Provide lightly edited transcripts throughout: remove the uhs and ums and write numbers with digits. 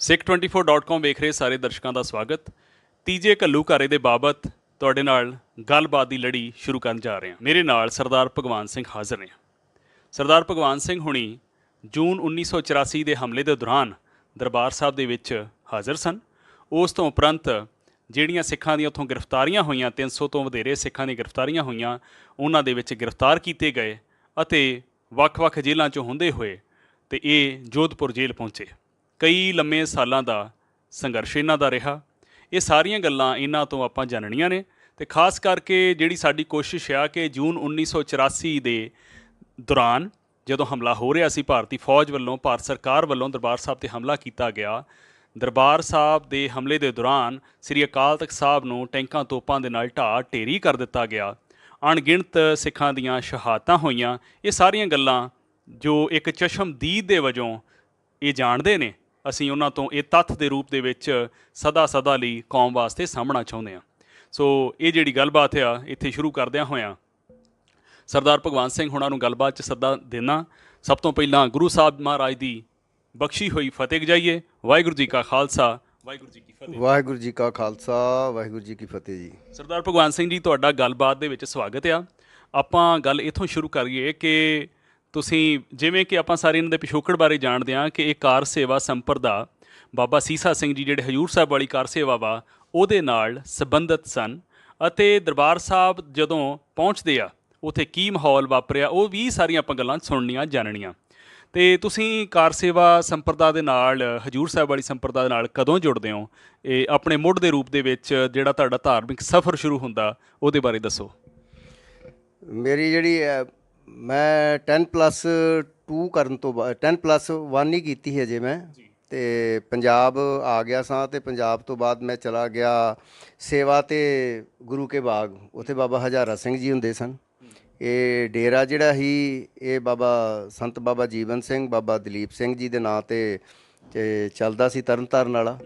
Sikh24.com ਵੇਖ ਰਹੇ ਸਾਰੇ ਦਰਸ਼ਕਾਂ ਦਾ ਸਵਾਗਤ। ਤੀਜੇ ਘੱਲੂਘਾਰੇ ਦੇ ਬਾਬਤ ਤੁਹਾਡੇ ਨਾਲ ਗੱਲਬਾਤ ਦੀ ਲੜੀ ਸ਼ੁਰੂ ਕਰਨ ਜਾ ਰਹੇ ਹਾਂ। ਮੇਰੇ ਨਾਲ ਸਰਦਾਰ ਭਗਵਾਨ ਸਿੰਘ ਹਾਜ਼ਰ ਨੇ। ਸਰਦਾਰ ਭਗਵਾਨ ਸਿੰਘ ਹੁਣੀ ਜੂਨ 1984 ਦੇ ਹਮਲੇ ਦੇ ਦੌਰਾਨ ਦਰਬਾਰ ਸਾਹਿਬ ਦੇ ਵਿੱਚ ਹਾਜ਼ਰ ਸਨ। ਉਸ ਤੋਂ ਉਪਰੰਤ ਜਿਹੜੀਆਂ ਸਿੱਖਾਂ ਦੀਆਂ ਉੱਥੋਂ ਗ੍ਰਿਫਤਾਰੀਆਂ ਹੋਈਆਂ, 300 ਤੋਂ ਵਧੇਰੇ ਸਿੱਖਾਂ ਦੀਆਂ ਗ੍ਰਿਫਤਾਰੀਆਂ ਹੋਈਆਂ, ਉਹਨਾਂ ਦੇ ਵਿੱਚ ਗ੍ਰਿਫਤਾਰ ਕੀਤੇ ਗਏ ਅਤੇ ਵੱਖ-ਵੱਖ ਜੇਲ੍ਹਾਂ 'ਚੋਂ ਹੁੰਦੇ ਹੋਏ ਤੇ ਇਹ ਜੋਧਪੁਰ ਜੇਲ੍ਹ ਪਹੁੰਚੇ। ਕਈ ਲੰਮੇ ਸਾਲਾਂ ਦਾ ਸੰਘਰਸ਼ ਇਹਨਾਂ ਦਾ ਰਿਹਾ। ਇਹ ਸਾਰੀਆਂ ਗੱਲਾਂ ਇਹਨਾਂ ਤੋਂ ਆਪਾਂ ਜਾਣਨੀਆਂ ਨੇ ਅਤੇ ਖਾਸ ਕਰਕੇ ਜਿਹੜੀ ਸਾਡੀ ਕੋਸ਼ਿਸ਼ ਆ ਕਿ ਜੂਨ 1984 ਦੇ ਦੌਰਾਨ ਜਦੋਂ ਹਮਲਾ ਹੋ ਰਿਹਾ ਸੀ, ਭਾਰਤੀ ਫੌਜ ਵੱਲੋਂ, ਭਾਰਤ ਸਰਕਾਰ ਵੱਲੋਂ ਦਰਬਾਰ ਸਾਹਿਬ 'ਤੇ ਹਮਲਾ ਕੀਤਾ ਗਿਆ। ਦਰਬਾਰ ਸਾਹਿਬ ਦੇ ਹਮਲੇ ਦੇ ਦੌਰਾਨ ਸ੍ਰੀ ਅਕਾਲ ਤਖ਼ਤ ਸਾਹਿਬ ਨੂੰ ਟੈਂਕਾਂ ਤੋਪਾਂ ਦੇ ਨਾਲ ਢਾਹ ਢੇਰੀ ਕਰ ਦਿੱਤਾ ਗਿਆ। ਅਣਗਿਣਤ ਸਿੱਖਾਂ ਦੀਆਂ ਸ਼ਹਾਦਤਾਂ ਹੋਈਆਂ। ਇਹ ਸਾਰੀਆਂ ਗੱਲਾਂ ਜੋ ਇੱਕ ਚਸ਼ਮਦੀਦ ਦੇ ਵਜੋਂ ਇਹ ਜਾਣਦੇ ਨੇ, ਅਸੀਂ ਉਹਨਾਂ ਤੋਂ ਇਹ ਤੱਥ ਦੇ ਰੂਪ ਦੇ ਵਿੱਚ ਸਦਾ ਲਈ ਕੌਮ ਵਾਸਤੇ ਸਾਂਭਣਾ ਚਾਹੁੰਦੇ ਹਾਂ। ਸੋ ਇਹ ਜਿਹੜੀ ਗੱਲਬਾਤ ਆ ਇੱਥੇ ਸ਼ੁਰੂ ਕਰਦਿਆਂ ਹੋਇਆਂ ਸਰਦਾਰ ਭਗਵਾਨ ਸਿੰਘ ਹੁਣਾਂ ਨੂੰ ਗੱਲਬਾਤ 'ਚ ਸੱਦਾ ਦੇਣਾ। ਸਭ ਤੋਂ ਪਹਿਲਾਂ ਗੁਰੂ ਸਾਹਿਬ ਮਹਾਰਾਜ ਦੀ ਬਖਸ਼ੀ ਹੋਈ ਫਤਿਹ ਗਜਾਈਏ। ਵਾਹਿਗੁਰੂ ਜੀ ਕਾ ਖਾਲਸਾ, ਵਾਹਿਗੁਰੂ ਜੀ ਕੀ ਫਤਿਹ। ਵਾਹਿਗੁਰੂ ਜੀ ਕਾ ਖਾਲਸਾ, ਵਾਹਿਗੁਰੂ ਜੀ ਕੀ ਫਤਿਹ ਜੀ। ਸਰਦਾਰ ਭਗਵਾਨ ਸਿੰਘ ਜੀ, ਤੁਹਾਡਾ ਗੱਲਬਾਤ ਦੇ ਵਿੱਚ ਸਵਾਗਤ ਆ। ਆਪਾਂ ਗੱਲ ਇੱਥੋਂ ਸ਼ੁਰੂ ਕਰੀਏ ਕਿ ਤੁਸੀਂ, ਜਿਵੇਂ ਕਿ ਆਪਾਂ ਸਾਰੇ ਇਹਨਾਂ ਦੇ ਪਿਛੋਕੜ ਬਾਰੇ ਜਾਣਦੇ ਹਾਂ ਕਿ ਇਹ ਕਾਰ ਸੇਵਾ ਸੰਪਰਦਾ ਬਾਬਾ ਸੀਸਾ ਸਿੰਘ ਜੀ ਜਿਹੜੇ ਹਜ਼ੂਰ ਸਾਹਿਬ ਵਾਲੀ ਕਾਰ ਸੇਵਾ ਵਾ ਉਹਦੇ ਨਾਲ ਸੰਬੰਧਿਤ ਸਨ ਅਤੇ ਦਰਬਾਰ ਸਾਹਿਬ ਜਦੋਂ ਪਹੁੰਚਦੇ ਆ ਉੱਥੇ ਕੀ ਮਾਹੌਲ ਵਾਪਰਿਆ ਉਹ ਵੀ ਸਾਰੀਆਂ ਆਪਾਂ ਗੱਲਾਂ ਸੁਣਨੀਆਂ ਜਾਣਨੀਆਂ। ਅਤੇ ਤੁਸੀਂ ਕਾਰ ਸੇਵਾ ਸੰਪਰਦਾ ਦੇ ਨਾਲ, ਹਜ਼ੂਰ ਸਾਹਿਬ ਵਾਲੀ ਸੰਪਰਦਾ ਦੇ ਨਾਲ ਕਦੋਂ ਜੁੜਦੇ ਹੋ? ਇਹ ਆਪਣੇ ਮੁੱਢ ਦੇ ਰੂਪ ਦੇ ਵਿੱਚ ਜਿਹੜਾ ਤੁਹਾਡਾ ਧਾਰਮਿਕ ਸਫ਼ਰ ਸ਼ੁਰੂ ਹੁੰਦਾ ਉਹਦੇ ਬਾਰੇ ਦੱਸੋ। ਮੇਰੀ ਜਿਹੜੀ ਮੈਂ 10+2 ਕਰਨ ਤੋਂ ਬਾਅਦ 10+1 ਹੀ ਕੀਤੀ ਹੈ ਜੇ ਮੈਂ, ਅਤੇ ਪੰਜਾਬ ਆ ਗਿਆ ਸਾਂ ਅਤੇ ਪੰਜਾਬ ਤੋਂ ਬਾਅਦ ਮੈਂ ਚਲਾ ਗਿਆ ਸੇਵਾ 'ਤੇ ਗੁਰੂ ਕੇ ਬਾਗ। ਉੱਥੇ ਬਾਬਾ ਹਜ਼ਾਰਾ ਸਿੰਘ ਜੀ ਹੁੰਦੇ ਸਨ। ਇਹ ਡੇਰਾ ਜਿਹੜਾ ਸੀ ਇਹ ਬਾਬਾ ਸੰਤ ਬਾਬਾ ਜੀਵਨ ਸਿੰਘ, ਬਾਬਾ ਦਲੀਪ ਸਿੰਘ ਜੀ ਦੇ ਨਾਂ 'ਤੇ ਚੱਲਦਾ ਸੀ, ਤਰਨਤਾਰਨ ਵਾਲਾ।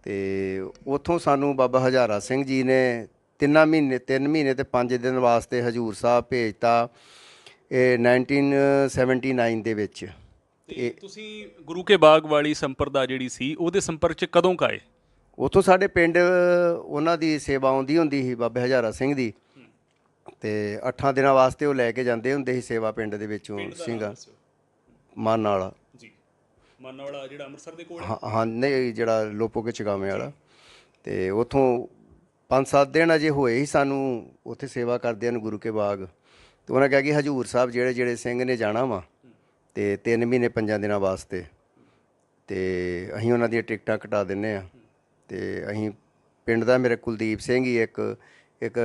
ਅਤੇ ਉੱਥੋਂ ਸਾਨੂੰ ਬਾਬਾ ਹਜ਼ਾਰਾ ਸਿੰਘ ਜੀ ਨੇ 3 ਮਹੀਨੇ ਅਤੇ 5 ਦਿਨ ਵਾਸਤੇ ਹਜ਼ੂਰ ਸਾਹਿਬ ਭੇਜਤਾ, ਇਹ 1979 ਦੇ ਵਿੱਚ। ਅਤੇ ਤੁਸੀਂ ਗੁਰੂ ਕੇ ਬਾਗ ਵਾਲੀ ਸੰਪਰਦਾ ਜਿਹੜੀ ਸੀ ਉਹਦੇ ਸੰਪਰਕ 'ਚ ਕਦੋਂ ਕੁ ਆਏ? ਉੱਥੋਂ ਸਾਡੇ ਪਿੰਡ ਉਹਨਾਂ ਦੀ ਸੇਵਾ ਆਉਂਦੀ ਹੁੰਦੀ ਸੀ ਬਾਬੇ ਹਜ਼ਾਰਾ ਸਿੰਘ ਦੀ, ਅਤੇ 8 ਦਿਨਾਂ ਵਾਸਤੇ ਉਹ ਲੈ ਕੇ ਜਾਂਦੇ ਹੁੰਦੇ ਸੀ ਸੇਵਾ ਪਿੰਡ ਦੇ ਵਿੱਚੋਂ ਸਿੰਘਾਂ। ਮਾਨਾ ਵਾਲਾ ਜੀ, ਮਾਨਾ ਵਾਲਾ ਜਿਹੜਾ ਅੰਮ੍ਰਿਤਸਰ ਦੇ ਕੋਲ, ਹਾਂ ਨਹੀਂ, ਜਿਹੜਾ ਲੋਪੋ ਕੇ ਚਗਾਵੇਂ ਵਾਲਾ। ਅਤੇ ਉੱਥੋਂ 5-7 ਦਿਨ ਅਜੇ ਹੋਏ ਸੀ ਸਾਨੂੰ ਉੱਥੇ ਸੇਵਾ ਕਰਦਿਆਂ ਨੂੰ ਗੁਰੂ ਕੇ ਬਾਗ। ਅਤੇ ਉਹਨਾਂ ਕਿਹਾ ਕਿ ਹਜ਼ੂਰ ਸਾਹਿਬ ਜਿਹੜੇ ਸਿੰਘ ਨੇ ਜਾਣਾ ਵਾ ਅਤੇ 3 ਮਹੀਨੇ 5 ਦਿਨਾਂ ਵਾਸਤੇ, ਅਤੇ ਅਸੀਂ ਉਹਨਾਂ ਦੀਆਂ ਟਿਕਟਾਂ ਕਟਾ ਦਿੰਦੇ ਹਾਂ। ਅਤੇ ਅਸੀਂ ਪਿੰਡ ਦਾ ਮੇਰੇ ਕੁਲਦੀਪ ਸਿੰਘ ਹੀ ਇੱਕ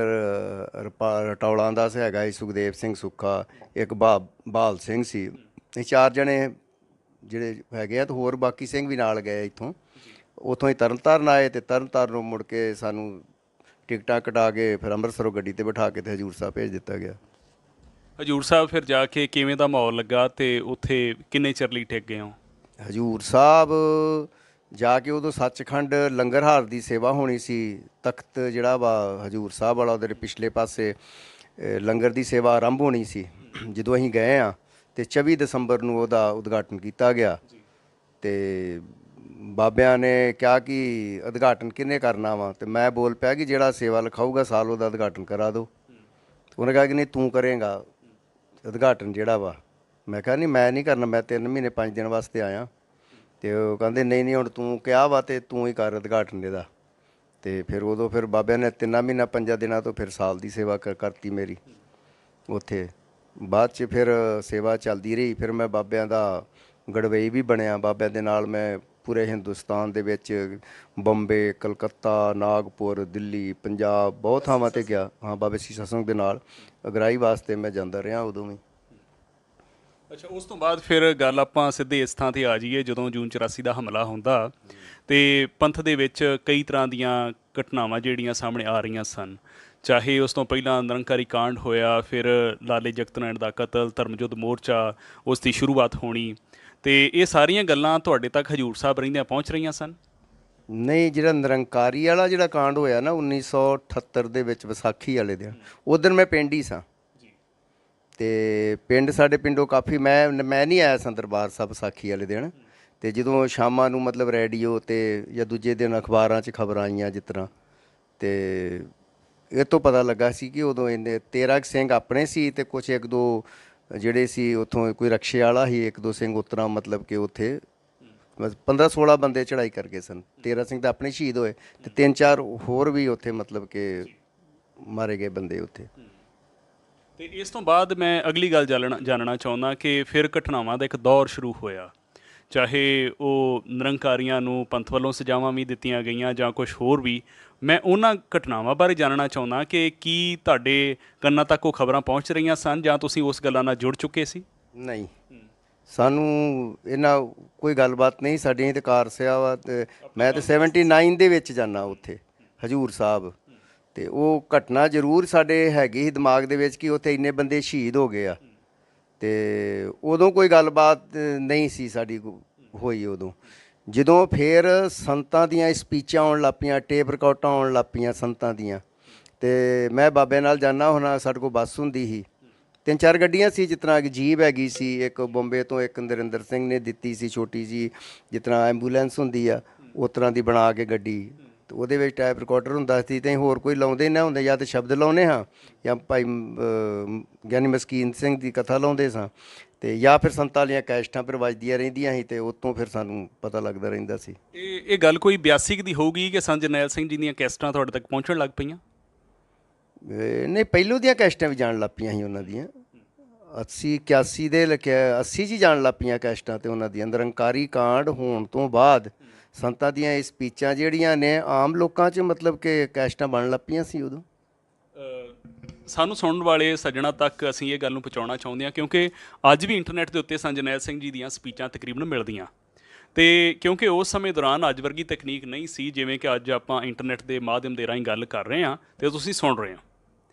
ਰਟੌਲਾਂ ਦਾ ਹੈਗਾ ਸੀ, ਸੁਖਦੇਵ ਸਿੰਘ ਸੁੱਖਾ, ਇੱਕ ਬਹਾਲ ਸਿੰਘ ਸੀ। ਅਸੀਂ 4 ਜਣੇ ਜਿਹੜੇ ਹੈਗੇ ਆ, ਅਤੇ ਹੋਰ ਬਾਕੀ ਸਿੰਘ ਵੀ ਨਾਲ ਗਏ ਉੱਥੋਂ ਹੀ ਤਰਨਤਾਰਨ ਆਏ, ਅਤੇ ਤਰਨਤਾਰਨੋਂ ਮੁੜ ਕੇ ਸਾਨੂੰ ਟਿਕਟਾਂ ਕਟਾ ਕੇ ਫਿਰ ਅੰਮ੍ਰਿਤਸਰੋਂ ਗੱਡੀ 'ਤੇ ਬਿਠਾ ਕੇ ਅਤੇ ਹਜ਼ੂਰ ਸਾਹਿਬ ਭੇਜ ਦਿੱਤਾ ਗਿਆ। ਹਜ਼ੂਰ ਸਾਹਿਬ ਫਿਰ ਜਾ ਕੇ ਕਿਵੇਂ ਦਾ ਮਾਹੌਲ ਲੱਗਾ ਅਤੇ ਉੱਥੇ ਕਿੰਨੇ ਚਿਰ ਲਈ ਟਿਕ ਗਏ ਹੋ? ਹਜ਼ੂਰ ਸਾਹਿਬ ਜਾ ਕੇ ਉਦੋਂ ਸੱਚਖੰਡ ਲੰਗਰ ਹਾਰ ਦੀ ਸੇਵਾ ਹੋਣੀ ਸੀ। ਤਖਤ ਜਿਹੜਾ ਵਾ ਹਜ਼ੂਰ ਸਾਹਿਬ ਵਾਲਾ, ਉਹਦੇ ਪਿਛਲੇ ਪਾਸੇ ਲੰਗਰ ਦੀ ਸੇਵਾ ਆਰੰਭ ਹੋਣੀ ਸੀ। ਜਦੋਂ ਅਸੀਂ ਗਏ ਹਾਂ ਅਤੇ 24 ਦਸੰਬਰ ਨੂੰ ਉਹਦਾ ਉਦਘਾਟਨ ਕੀਤਾ ਗਿਆ, ਅਤੇ ਬਾਬਿਆਂ ਨੇ ਕਿਹਾ ਕਿ ਉਦਘਾਟਨ ਕਿਹਨੇ ਕਰਨਾ ਵਾ, ਅਤੇ ਮੈਂ ਬੋਲ ਪਿਆ ਕਿ ਜਿਹੜਾ ਸੇਵਾ ਲਿਖਾਊਗਾ ਸਾਲ ਉਹਦਾ ਉਦਘਾਟਨ ਕਰਾ ਦਿਓ। ਉਹਨੇ ਕਿਹਾ ਕਿ ਨਹੀਂ, ਤੂੰ ਕਰੇਂਗਾ ਉਦਘਾਟਨ ਜਿਹੜਾ ਵਾ। ਮੈਂ ਕਿਹਾ ਨਹੀਂ, ਮੈਂ ਨਹੀਂ ਕਰਨਾ, ਮੈਂ 3 ਮਹੀਨੇ 5 ਦਿਨ ਵਾਸਤੇ ਆਇਆ। ਅਤੇ ਉਹ ਕਹਿੰਦੇ ਨਹੀਂ, ਹੁਣ ਤੂੰ ਕਿਹਾ ਵਾ ਅਤੇ ਤੂੰ ਹੀ ਕਰ ਉਦਘਾਟਨ ਇਹਦਾ। ਅਤੇ ਫਿਰ ਬਾਬਿਆਂ ਨੇ 3 ਮਹੀਨਾ 5 ਦਿਨਾਂ ਤੋਂ ਫਿਰ ਸਾਲ ਦੀ ਸੇਵਾ ਕਰਤੀ ਮੇਰੀ ਉੱਥੇ। ਬਾਅਦ 'ਚ ਫਿਰ ਸੇਵਾ ਚੱਲਦੀ ਰਹੀ। ਫਿਰ ਮੈਂ ਬਾਬਿਆਂ ਦਾ ਗੜਵਈ ਵੀ ਬਣਿਆ। ਬਾਬਿਆਂ ਦੇ ਨਾਲ ਮੈਂ ਪੂਰੇ ਹਿੰਦੁਸਤਾਨ ਦੇ ਵਿੱਚ ਬੰਬੇ, ਕਲਕੱਤਾ, ਨਾਗਪੁਰ, ਦਿੱਲੀ, ਪੰਜਾਬ ਬਹੁਤ ਥਾਵਾਂ 'ਤੇ ਗਿਆ। ਹਾਂ, ਬਾਬਾ ਸੀਸਾ ਸਿੰਘ ਦੇ ਨਾਲ ਅਗਰਾਈ ਵਾਸਤੇ ਮੈਂ ਜਾਂਦਾ ਰਿਹਾ ਉਦੋਂ ਵੀ। ਅੱਛਾ, ਉਸ ਤੋਂ ਬਾਅਦ ਫਿਰ ਗੱਲ ਆਪਾਂ ਸਿੱਧੇ ਇਸ ਥਾਂ 'ਤੇ ਆ ਜਾਈਏ। ਜਦੋਂ ਜੂਨ 84 ਦਾ ਹਮਲਾ ਹੁੰਦਾ ਅਤੇ ਪੰਥ ਦੇ ਵਿੱਚ ਕਈ ਤਰ੍ਹਾਂ ਦੀਆਂ ਘਟਨਾਵਾਂ ਜਿਹੜੀਆਂ ਸਾਹਮਣੇ ਆ ਰਹੀਆਂ ਸਨ। ਚਾਹੇ ਉਸ ਤੋਂ ਪਹਿਲਾਂ ਨਿਰੰਕਾਰੀ ਕਾਂਡ ਹੋਇਆ, ਫਿਰ ਲਾਲੇ ਜਗਤ ਨਾਰਾਇਣ ਦਾ ਕਤਲ, ਧਰਮਯੁੱਧ ਮੋਰਚਾ, ਉਸ ਦੀ ਸ਼ੁਰੂਆਤ ਹੋਣੀ, ਅਤੇ ਇਹ ਸਾਰੀਆਂ ਗੱਲਾਂ ਤੁਹਾਡੇ ਤੱਕ ਹਜ਼ੂਰ ਸਾਹਿਬ ਰਹਿੰਦਿਆਂ ਪਹੁੰਚ ਰਹੀਆਂ ਸਨ? ਨਹੀਂ, ਜਿਹੜਾ ਨਿਰੰਕਾਰੀ ਵਾਲਾ ਜਿਹੜਾ ਕਾਂਡ ਹੋਇਆ ਨਾ 1978 ਦੇ ਵਿੱਚ ਵਿਸਾਖੀ ਵਾਲੇ ਦਿਨ, ਉਦੋਂ ਮੈਂ ਪਿੰਡ ਹੀ ਸਾਂ। ਅਤੇ ਪਿੰਡ ਸਾਡੇ ਪਿੰਡੋਂ ਕਾਫੀ, ਮੈਂ ਨਹੀਂ ਆਇਆ ਸਾਂ ਦਰਬਾਰ ਸਾਹਿਬ ਵਿਸਾਖੀ ਵਾਲੇ ਦਿਨ, ਤੇ ਜਦੋਂ ਸ਼ਾਮਾਂ ਨੂੰ ਮਤਲਬ ਰੇਡੀਓ ਤੇ ਜਾਂ ਦੂਜੇ ਦਿਨ ਅਖਬਾਰਾਂ 'ਚ ਖਬਰਾਂ ਆਈਆਂ ਜਿਸ ਤਰ੍ਹਾਂ, ਤੇ ਇਹ ਤੋਂ ਪਤਾ ਲੱਗਾ ਸੀ ਕਿ ਉਦੋਂ ਇਹਨੇ 13 ਕੁ ਸਿੰਘ ਆਪਣੇ ਸੀ ਤੇ ਕੁਛ ਇੱਕ ਦੋ ਜਿਹੜੇ ਸੀ ਉੱਥੋਂ ਕੋਈ ਰਕਸ਼ੇ ਵਾਲਾ ਸੀ, ਇੱਕ ਦੋ ਸਿੰਘ ਉਤਰਾ ਮਤਲਬ ਕਿ ਉੱਥੇ 15-16 ਬੰਦੇ ਚੜ੍ਹਾਈ ਕਰ ਗਏ ਸਨ। 13 ਸਿੰਘ ਤਾਂ ਆਪਣੇ ਸ਼ਹੀਦ ਹੋਏ ਤੇ 3-4 ਹੋਰ ਵੀ ਉੱਥੇ ਮਤਲਬ ਕਿ ਮਾਰੇ ਗਏ ਬੰਦੇ ਉੱਥੇ। ਤੇ ਇਸ ਤੋਂ ਬਾਅਦ ਮੈਂ ਅਗਲੀ ਗੱਲ ਜਾਣਨਾ ਚਾਹੁੰਦਾ ਕਿ ਫਿਰ ਘਟਨਾਵਾਂ ਦਾ ਇੱਕ ਦੌਰ ਸ਼ੁਰੂ ਹੋਇਆ, ਚਾਹੇ ਉਹ ਨਿਰੰਕਾਰੀਆਂ ਨੂੰ ਪੰਥ ਵੱਲੋਂ ਸਜ਼ਾਵਾਂ ਵੀ ਦਿੱਤੀਆਂ ਗਈਆਂ ਜਾਂ ਕੁਝ ਹੋਰ ਵੀ। ਮੈਂ ਉਹਨਾਂ ਘਟਨਾਵਾਂ ਬਾਰੇ ਜਾਣਨਾ ਚਾਹੁੰਦਾ ਕਿ ਕੀ ਤੁਹਾਡੇ ਕੰਨਾਂ ਤੱਕ ਉਹ ਖਬਰਾਂ ਪਹੁੰਚ ਰਹੀਆਂ ਸਨ ਜਾਂ ਤੁਸੀਂ ਉਸ ਗੱਲਾਂ ਨਾਲ ਜੁੜ ਚੁੱਕੇ ਸੀ? ਨਹੀਂ, ਸਾਨੂੰ ਇਹਨਾਂ ਕੋਈ ਗੱਲਬਾਤ ਨਹੀਂ ਸਾਡੀ। ਤੇ ਕਾਰ ਸਿਆ ਵਾ ਤੇ ਮੈਂ ਤਾਂ 79 ਦੇ ਵਿੱਚ ਜਾਂਦਾ ਉੱਥੇ ਹਜ਼ੂਰ ਸਾਹਿਬ, ਤੇ ਉਹ ਘਟਨਾ ਜ਼ਰੂਰ ਸਾਡੇ ਹੈਗੀ ਸੀ ਦਿਮਾਗ ਦੇ ਵਿੱਚ ਕਿ ਉੱਥੇ ਇੰਨੇ ਬੰਦੇ ਸ਼ਹੀਦ ਹੋ ਗਏ ਆ, ਤੇ ਉਦੋਂ ਕੋਈ ਗੱਲਬਾਤ ਨਹੀਂ ਸੀ ਸਾਡੀ ਹੋਈ। ਉਦੋਂ ਜਦੋਂ ਫਿਰ ਸੰਤਾਂ ਦੀਆਂ ਸਪੀਚਾਂ ਆਉਣ ਲੱਗ ਪਈਆਂ, ਟੇਪ ਰਿਕਾਰਡਾਂ ਆਉਣ ਲੱਗ ਪਈਆਂ ਸੰਤਾਂ ਦੀਆਂ, ਤੇ ਮੈਂ ਬਾਬੇ ਨਾਲ ਜਾਂਦਾ ਹੁੰਦਾ, ਸਾਡੇ ਕੋਲ ਬੱਸ ਹੁੰਦੀ ਸੀ, 3-4 ਗੱਡੀਆਂ ਸੀ, ਜਿਸ ਤਰ੍ਹਾਂ ਇੱਕ ਜੀਪ ਹੈਗੀ ਸੀ, ਇੱਕ ਬੰਬੇ ਤੋਂ ਇੱਕ ਨਰਿੰਦਰ ਸਿੰਘ ਨੇ ਦਿੱਤੀ ਸੀ ਛੋਟੀ ਜੀ, ਜਿਸ ਤਰ੍ਹਾਂ ਐਂਬੂਲੈਂਸ ਹੁੰਦੀ ਆ ਉਸ ਤਰ੍ਹਾਂ ਦੀ ਬਣਾ ਕੇ ਗੱਡੀ, ਤੇ ਉਹਦੇ ਵਿੱਚ ਟੈਪ ਰਿਕਾਰਡਰ ਹੁੰਦਾ ਸੀ। ਤੇ ਹੋਰ ਕੋਈ ਲਾਉਂਦੇ ਨਾ ਹੁੰਦੇ, ਜਾਂ ਤਾਂ ਸ਼ਬਦ ਲਾਉਂਦੇ ਹਾਂ ਜਾਂ ਭਾਈ ਗਿਆਨੀ ਮਸਕੀਨ ਸਿੰਘ ਦੀ ਕਥਾ ਲਾਉਂਦੇ ਸਾਂ, ਤੇ ਜਾਂ ਫਿਰ ਸੰਤਾਂ ਵਾਲੀਆਂ ਕੈਸਟਾਂ ਪਰ ਵੱਜਦੀਆਂ ਰਹਿੰਦੀਆਂ ਸੀ, ਤੇ ਉਤੋਂ ਫਿਰ ਸਾਨੂੰ ਪਤਾ ਲੱਗਦਾ ਰਹਿੰਦਾ ਸੀ। ਇਹ ਗੱਲ ਕੋਈ 82 ਦੀ ਹੋਊਗੀ ਕਿ ਸੰਤ ਜਰਨੈਲ ਸਿੰਘ ਜੀ ਦੀਆਂ ਕੈਸਟਾਂ ਤੁਹਾਡੇ ਤੱਕ ਪਹੁੰਚਣ ਲੱਗ ਪਈਆਂ? ਨਹੀਂ, ਪਹਿਲੋਂ ਦੀਆਂ ਕੈਸਟਾਂ ਵੀ ਜਾਣ ਲੱਗ ਪਈਆਂ ਸੀ ਉਹਨਾਂ ਦੀਆਂ, 80-81 ਦੇ 80 'ਚ ਜਾਣ ਲੱਗ ਪਈਆਂ ਕੈਸਟਾਂ, ਤੇ ਉਹਨਾਂ ਦੀਆਂ ਨਿਰੰਕਾਰੀ ਕਾਂਡ ਹੋਣ ਤੋਂ ਬਾਅਦ ਸੰਤਾਂ ਦੀਆਂ ਇਹ ਸਪੀਚਾਂ ਜਿਹੜੀਆਂ ਨੇ ਆਮ ਲੋਕਾਂ 'ਚ ਮਤਲਬ ਕਿ ਕੈਸਟਾਂ ਬਣਨ ਲੱਗ ਪਈਆਂ ਸੀ ਉਦੋਂ। ਸਾਨੂੰ ਸੁਣਨ ਵਾਲੇ ਸੱਜਣਾ ਤੱਕ ਅਸੀਂ ਇਹ ਗੱਲ ਨੂੰ ਪਹੁੰਚਾਉਣਾ ਚਾਹੁੰਦੇ ਹਾਂ, ਕਿਉਂਕਿ ਅੱਜ ਵੀ ਇੰਟਰਨੈਟ ਦੇ ਉੱਤੇ ਸੰਤ ਜਰਨੈਲ ਸਿੰਘ ਜੀ ਦੀਆਂ ਸਪੀਚਾਂ ਤਕਰੀਬਨ ਮਿਲਦੀਆਂ, ਤੇ ਕਿਉਂਕਿ ਉਸ ਸਮੇਂ ਦੌਰਾਨ ਅੱਜ ਵਰਗੀ ਤਕਨੀਕ ਨਹੀਂ ਸੀ ਜਿਵੇਂ ਕਿ ਅੱਜ ਆਪਾਂ ਇੰਟਰਨੈਟ ਦੇ ਮਾਧਿਅਮ ਦੇ ਰਾਹੀਂ ਗੱਲ ਕਰ ਰਹੇ ਹਾਂ ਤੇ ਤੁਸੀਂ ਸੁਣ ਰਹੇ ਹੋ।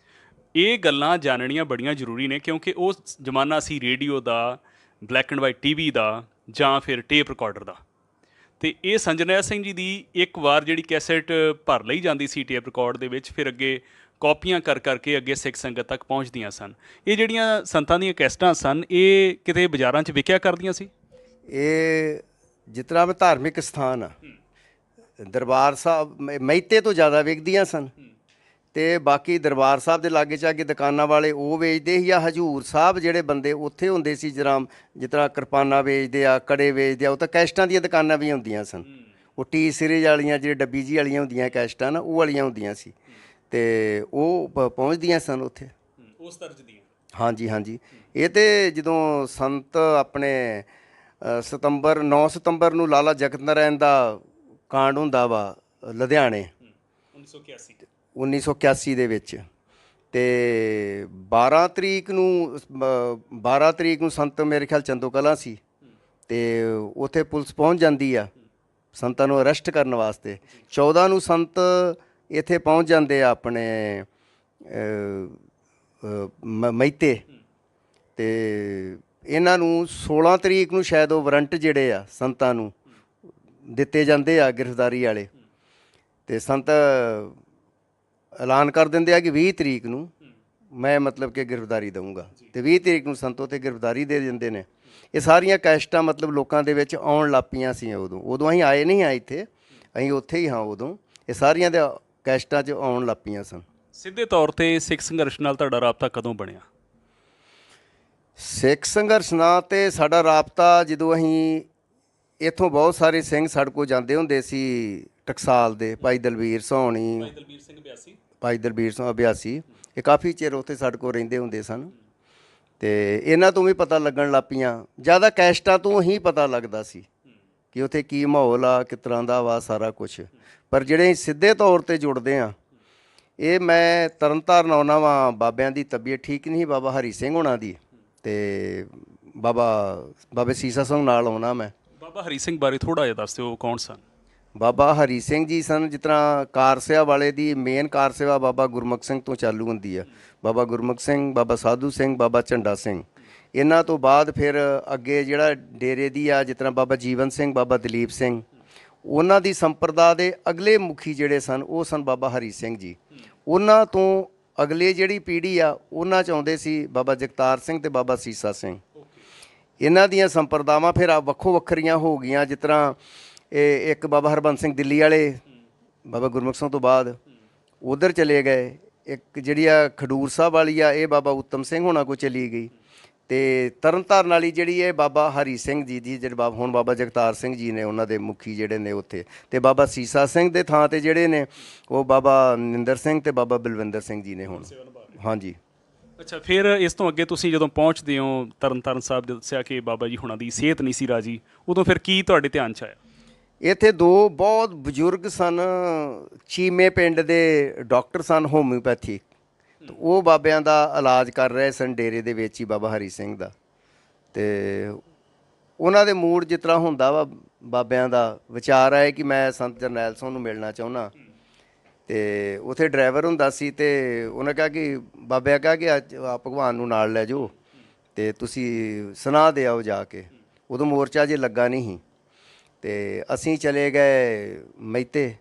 ਇਹ ਗੱਲਾਂ ਜਾਣਨੀਆਂ ਬੜੀਆਂ ਜ਼ਰੂਰੀ ਨੇ, ਕਿਉਂਕਿ ਉਹ ਜ਼ਮਾਨਾ ਸੀ ਰੇਡੀਓ ਦਾ, ਬਲੈਕ ਐਂਡ ਵਾਈਟ ਟੀਵੀ ਦਾ ਜਾਂ ਫਿਰ ਟੇਪ ਰਿਕਾਰਡਰ ਦਾ। ਤੇ ਇਹ ਸੰਤ ਜਰਨੈਲ ਸਿੰਘ ਜੀ ਦੀ ਇੱਕ ਵਾਰ ਜਿਹੜੀ ਕੈਸੇਟ ਭਰ ਲਈ ਜਾਂਦੀ ਸੀ ਟੇਪ ਰਿਕਾਰਡ ਦੇ ਵਿੱਚ, ਫਿਰ ਅੱਗੇ ਕਾਪੀਆਂ ਕਰ ਕਰਕੇ ਅੱਗੇ ਸਿੱਖ ਸੰਗਤ ਤੱਕ ਪਹੁੰਚਦੀਆਂ ਸਨ। ਇਹ ਜਿਹੜੀਆਂ ਸੰਤਾਂ ਦੀਆਂ ਕੈਸਟਾਂ ਸਨ, ਇਹ ਕਿਤੇ ਬਾਜ਼ਾਰਾਂ 'ਚ ਵਿਕਿਆ ਕਰਦੀਆਂ ਸੀ? ਇਹ ਜਿਸ ਤਰ੍ਹਾਂ ਵੀ ਧਾਰਮਿਕ ਸਥਾਨ ਆ, ਦਰਬਾਰ ਸਾਹਿਬ ਮਹਿਤੇ ਤੋਂ ਜ਼ਿਆਦਾ ਵਿਕਦੀਆਂ ਸਨ, ਤੇ ਬਾਕੀ ਦਰਬਾਰ ਸਾਹਿਬ ਦੇ ਲਾਗੇ ਚਾਗੇ ਦੁਕਾਨਾਂ ਵਾਲੇ ਉਹ ਵੇਚਦੇ ਸੀ, ਜਾਂ ਹਜ਼ੂਰ ਸਾਹਿਬ ਜਿਹੜੇ ਬੰਦੇ ਉੱਥੇ ਹੁੰਦੇ ਸੀ ਜਿਸ ਤਰ੍ਹਾਂ ਕਿਰਪਾਨਾਂ ਵੇਚਦੇ ਆ, ਕੜੇ ਵੇਚਦੇ ਆ, ਉਹ ਤਾਂ ਕੈਸਟਾਂ ਦੀਆਂ ਦੁਕਾਨਾਂ ਵੀ ਹੁੰਦੀਆਂ ਸਨ। ਉਹ ਟੀ ਸੀਰੀਜ਼ ਵਾਲੀਆਂ ਜਿਹੜੇ ਡੱਬੀ ਜੀ ਵਾਲੀਆਂ ਹੁੰਦੀਆਂ ਕੈਸਟਾਂ ਨਾ, ਉਹ ਵਾਲੀਆਂ ਹੁੰਦੀਆਂ ਸੀ, ਤੇ ਉਹ ਪਹੁੰਚਦੀਆਂ ਸਨ ਉੱਥੇ ਉਸ ਤਰਜ ਦੀਆਂ। ਹਾਂਜੀ ਹਾਂਜੀ। ਇਹ ਤੇ ਜਦੋਂ ਸੰਤ ਆਪਣੇ 9 ਸਤੰਬਰ ਨੂੰ ਲਾਲਾ ਜਗਤ ਨਾਰਾਇਣ ਦਾ ਕਾਂਡ ਹੁੰਦਾ ਵਾ ਲੁਧਿਆਣੇ 1981 ਦੇ ਵਿੱਚ, ਤੇ 12 ਤਰੀਕ ਨੂੰ ਸੰਤ ਮੇਰੇ ਖਿਆਲ ਚੰਦੋ ਕਲਾਂ ਸੀ, ਤੇ ਉੱਥੇ ਪੁਲਿਸ ਪਹੁੰਚ ਜਾਂਦੀ ਆ ਸੰਤਾਂ ਨੂੰ ਅਰੈਸਟ ਕਰਨ ਵਾਸਤੇ। 14 ਨੂੰ ਸੰਤ ਇੱਥੇ ਪਹੁੰਚ ਜਾਂਦੇ ਆ ਆਪਣੇ ਮਹਿਤੇ, ਤੇ ਇਹਨਾਂ ਨੂੰ 16 ਤਰੀਕ ਨੂੰ ਸ਼ਾਇਦ ਉਹ ਵਾਰੰਟ ਜਿਹੜੇ ਆ ਸੰਤਾਂ ਨੂੰ ਦਿੱਤੇ ਜਾਂਦੇ ਆ ਗ੍ਰਿਫਤਾਰੀ ਵਾਲੇ, ਤੇ ਸੰਤ ਐਲਾਨ ਕਰ ਦਿੰਦੇ ਆ ਕਿ 20 ਤਰੀਕ ਨੂੰ ਮੈਂ ਮਤਲਬ ਕਿ ਗ੍ਰਿਫਤਾਰੀ ਦਊਂਗਾ, ਤੇ 20 ਤਰੀਕ ਨੂੰ ਸੰਤ ਉੱਥੇ ਗ੍ਰਿਫਤਾਰੀ ਦੇ ਦਿੰਦੇ ਨੇ। ਇਹ ਸਾਰੀਆਂ ਕੈਸਟਾਂ ਮਤਲਬ ਲੋਕਾਂ ਦੇ ਵਿੱਚ ਆਉਣ ਲੱਗ ਪਈਆਂ ਸੀ ਉਦੋਂ ਅਸੀਂ ਆਏ ਨਹੀਂ ਆ ਇੱਥੇ, ਅਸੀਂ ਉੱਥੇ ਹੀ ਹਾਂ ਉਦੋਂ। ਇਹ ਸਾਰੀਆਂ ਦੇ ਕੈਸਟਾਂ 'ਚ ਆਉਣ ਲੱਗ ਪਈਆਂ ਸਨ। ਸਿੱਧੇ ਤੌਰ 'ਤੇ ਸਿੱਖ ਸੰਘਰਸ਼ ਨਾਲ ਤੁਹਾਡਾ ਰਾਬਤਾ ਕਦੋਂ ਬਣਿਆ? ਸਿੱਖ ਸੰਘਰਸ਼ ਨਾਲ ਤੇ ਸਾਡਾ ਰਾਬਤਾ ਜਦੋਂ ਅਸੀਂ ਇੱਥੋਂ ਬਹੁਤ ਸਾਰੇ ਸਿੰਘ ਸਾਡੇ ਕੋਲ ਜਾਂਦੇ ਹੁੰਦੇ ਸੀ ਟਕਸਾਲ ਦੇ, ਭਾਈ ਦਲਬੀਰ ਸੋਹਣੀ, ਭਾਈ ਦਲਬੀਰ ਸਿੰਘ ਅਭਿਆਸੀ, ਇਹ ਕਾਫੀ ਚਿਰ ਉੱਥੇ ਸਾਡੇ ਕੋਲ ਰਹਿੰਦੇ ਹੁੰਦੇ ਸਨ, ਤੇ ਇਹਨਾਂ ਤੋਂ ਵੀ ਪਤਾ ਲੱਗਣ ਲੱਗ ਪਈਆਂ। ਜ਼ਿਆਦਾ ਕੈਸਟਾਂ ਤੋਂ ਹੀ ਪਤਾ ਲੱਗਦਾ ਸੀ ਕਿ ਉੱਥੇ ਕੀ ਮਾਹੌਲ ਆ, ਕਿਸ ਤਰ੍ਹਾਂ ਦਾ ਵਾ ਸਾਰਾ ਕੁਛ। ਪਰ ਜਿਹੜੇ ਸਿੱਧੇ ਤੌਰ 'ਤੇ ਜੁੜਦੇ ਹਾਂ, ਇਹ ਮੈਂ ਤਰਨਤਾਰਨ ਆਉਣਾ ਵਾਂ, ਬਾਬਿਆਂ ਦੀ ਤਬੀਅਤ ਠੀਕ ਨਹੀਂ, ਬਾਬਾ ਹਰੀ ਸਿੰਘ ਹੋਣਾ ਦੀ, ਤੇ ਬਾਬੇ ਸੀਸਾ ਸਿੰਘ ਨਾਲ ਆਉਣਾ ਮੈਂ। ਬਾਬਾ ਹਰੀ ਸਿੰਘ ਬਾਰੇ ਥੋੜ੍ਹਾ ਜਿਹਾ ਦੱਸ ਦਿਓ, ਕੌਣ ਸਨ? ਬਾਬਾ ਹਰੀ ਸਿੰਘ ਜੀ ਸਨ, ਜਿਸ ਤਰ੍ਹਾਂ ਕਾਰ ਸੇਵਾ ਵਾਲੇ ਦੀ ਮੇਨ ਕਾਰ ਸੇਵਾ ਬਾਬਾ ਗੁਰਮੁਖ ਸਿੰਘ ਤੋਂ ਚਾਲੂ ਹੁੰਦੀ ਆ। ਬਾਬਾ ਗੁਰਮੁਖ ਸਿੰਘ, ਬਾਬਾ ਸਾਧੂ ਸਿੰਘ, ਬਾਬਾ ਝੰਡਾ ਸਿੰਘ, ਇਹਨਾਂ ਤੋਂ ਬਾਅਦ ਫਿਰ ਅੱਗੇ ਜਿਹੜਾ ਡੇਰੇ ਦੀ ਆ, ਜਿਸ ਤਰ੍ਹਾਂ ਬਾਬਾ ਜੀਵਨ ਸਿੰਘ, ਬਾਬਾ ਦਲੀਪ ਸਿੰਘ, ਉਹਨਾਂ ਦੀ ਸੰਪਰਦਾ ਦੇ ਅਗਲੇ ਮੁਖੀ ਜਿਹੜੇ ਸਨ ਉਹ ਸਨ ਬਾਬਾ ਹਰੀ ਸਿੰਘ ਜੀ। ਉਹਨਾਂ ਤੋਂ ਅਗਲੇ ਜਿਹੜੀ ਪੀੜ੍ਹੀ ਆ ਉਹਨਾਂ 'ਚ ਆਉਂਦੇ ਸੀ ਬਾਬਾ ਜਗਤਾਰ ਸਿੰਘ ਤੇ ਬਾਬਾ ਸੀਸਾ ਸਿੰਘ। ਇਹਨਾਂ ਦੀਆਂ ਸੰਪਰਦਾਵਾਂ ਫਿਰ ਵੱਖੋ ਵੱਖਰੀਆਂ ਹੋ ਗਈਆਂ। ਜਿਸ ਤਰ੍ਹਾਂ ਇਹ ਇੱਕ ਬਾਬਾ ਹਰਬੰਸ ਸਿੰਘ ਦਿੱਲੀ ਵਾਲੇ ਬਾਬਾ ਗੁਰਮੁਖ ਸਿੰਘ ਤੋਂ ਬਾਅਦ ਉਧਰ ਚਲੇ ਗਏ। ਇੱਕ ਜਿਹੜੀ ਆ ਖਡੂਰ ਸਾਹਿਬ ਵਾਲੀ ਆ, ਇਹ ਬਾਬਾ ਉੱਤਮ ਸਿੰਘ ਹੋਣਾ ਕੋਲ ਚਲੀ ਗਈ। ਅਤੇ ਤਰਨਤਾਰਨ ਵਾਲੀ ਜਿਹੜੀ ਇਹ ਬਾਬਾ ਹਰੀ ਸਿੰਘ ਜੀ ਦੀ, ਜਿਹੜੇ ਬਾਬਾ ਹੁਣ ਬਾਬਾ ਜਗਤਾਰ ਸਿੰਘ ਜੀ ਨੇ ਉਹਨਾਂ ਦੇ ਮੁਖੀ ਜਿਹੜੇ ਨੇ ਉੱਥੇ, ਅਤੇ ਬਾਬਾ ਸੀਸਾ ਸਿੰਘ ਦੇ ਥਾਂ 'ਤੇ ਜਿਹੜੇ ਨੇ ਉਹ ਬਾਬਾ ਨਿੰਦਰ ਸਿੰਘ ਅਤੇ ਬਾਬਾ ਬਲਵਿੰਦਰ ਸਿੰਘ ਜੀ ਨੇ ਹੁਣ। ਹਾਂਜੀ। ਅੱਛਾ, ਫਿਰ ਇਸ ਤੋਂ ਅੱਗੇ ਤੁਸੀਂ ਜਦੋਂ ਪਹੁੰਚਦੇ ਹੋ ਤਰਨਤਾਰਨ ਸਾਹਿਬ, ਜਦੋਂ ਦੱਸਿਆ ਕਿ ਬਾਬਾ ਜੀ ਹੁਣਾਂ ਦੀ ਸਿਹਤ ਨਹੀਂ ਸੀ ਰਾਜੀ, ਉਦੋਂ ਫਿਰ ਕੀ ਤੁਹਾਡੇ ਧਿਆਨ 'ਚ ਆਇਆ? ਇੱਥੇ ਦੋ ਬਹੁਤ ਬਜ਼ੁਰਗ ਸਨ, ਚੀਮੇ ਪਿੰਡ ਦੇ ਡਾਕਟਰ ਸਨ ਹੋਮਿਓਪੈਥੀ, ਉਹ ਬਾਬਿਆਂ ਦਾ ਇਲਾਜ ਕਰ ਰਹੇ ਸਨ ਡੇਰੇ ਦੇ ਵਿੱਚ ਹੀ, ਬਾਬਾ ਹਰੀ ਸਿੰਘ ਦਾ। ਅਤੇ ਉਹਨਾਂ ਦੇ ਮੂਡ ਜਿਸ ਤਰ੍ਹਾਂ ਹੁੰਦਾ ਵਾ ਬਾਬਿਆਂ ਦਾ, ਵਿਚਾਰ ਆਏ ਕਿ ਮੈਂ ਸੰਤ ਜਰਨੈਲ ਸਿੰਘ ਨੂੰ ਮਿਲਣਾ ਚਾਹੁੰਦਾ। ਅਤੇ ਉੱਥੇ ਡਰਾਈਵਰ ਹੁੰਦਾ ਸੀ, ਅਤੇ ਉਹਨੇ ਕਿਹਾ ਕਿ ਬਾਬਿਆਂ ਕਿਹਾ ਕਿ ਅੱਜ ਭਗਵਾਨ ਨੂੰ ਨਾਲ ਲੈ ਜਾਓ ਅਤੇ ਤੁਸੀਂ ਸੁਣਾ ਦੇ ਆਓ ਜਾ ਕੇ। ਉਦੋਂ ਮੋਰਚਾ ਜੇ ਲੱਗਾ ਨਹੀਂ ਸੀ, ਅਤੇ ਅਸੀਂ ਚਲੇ ਗਏ ਮਹਿਤੇ।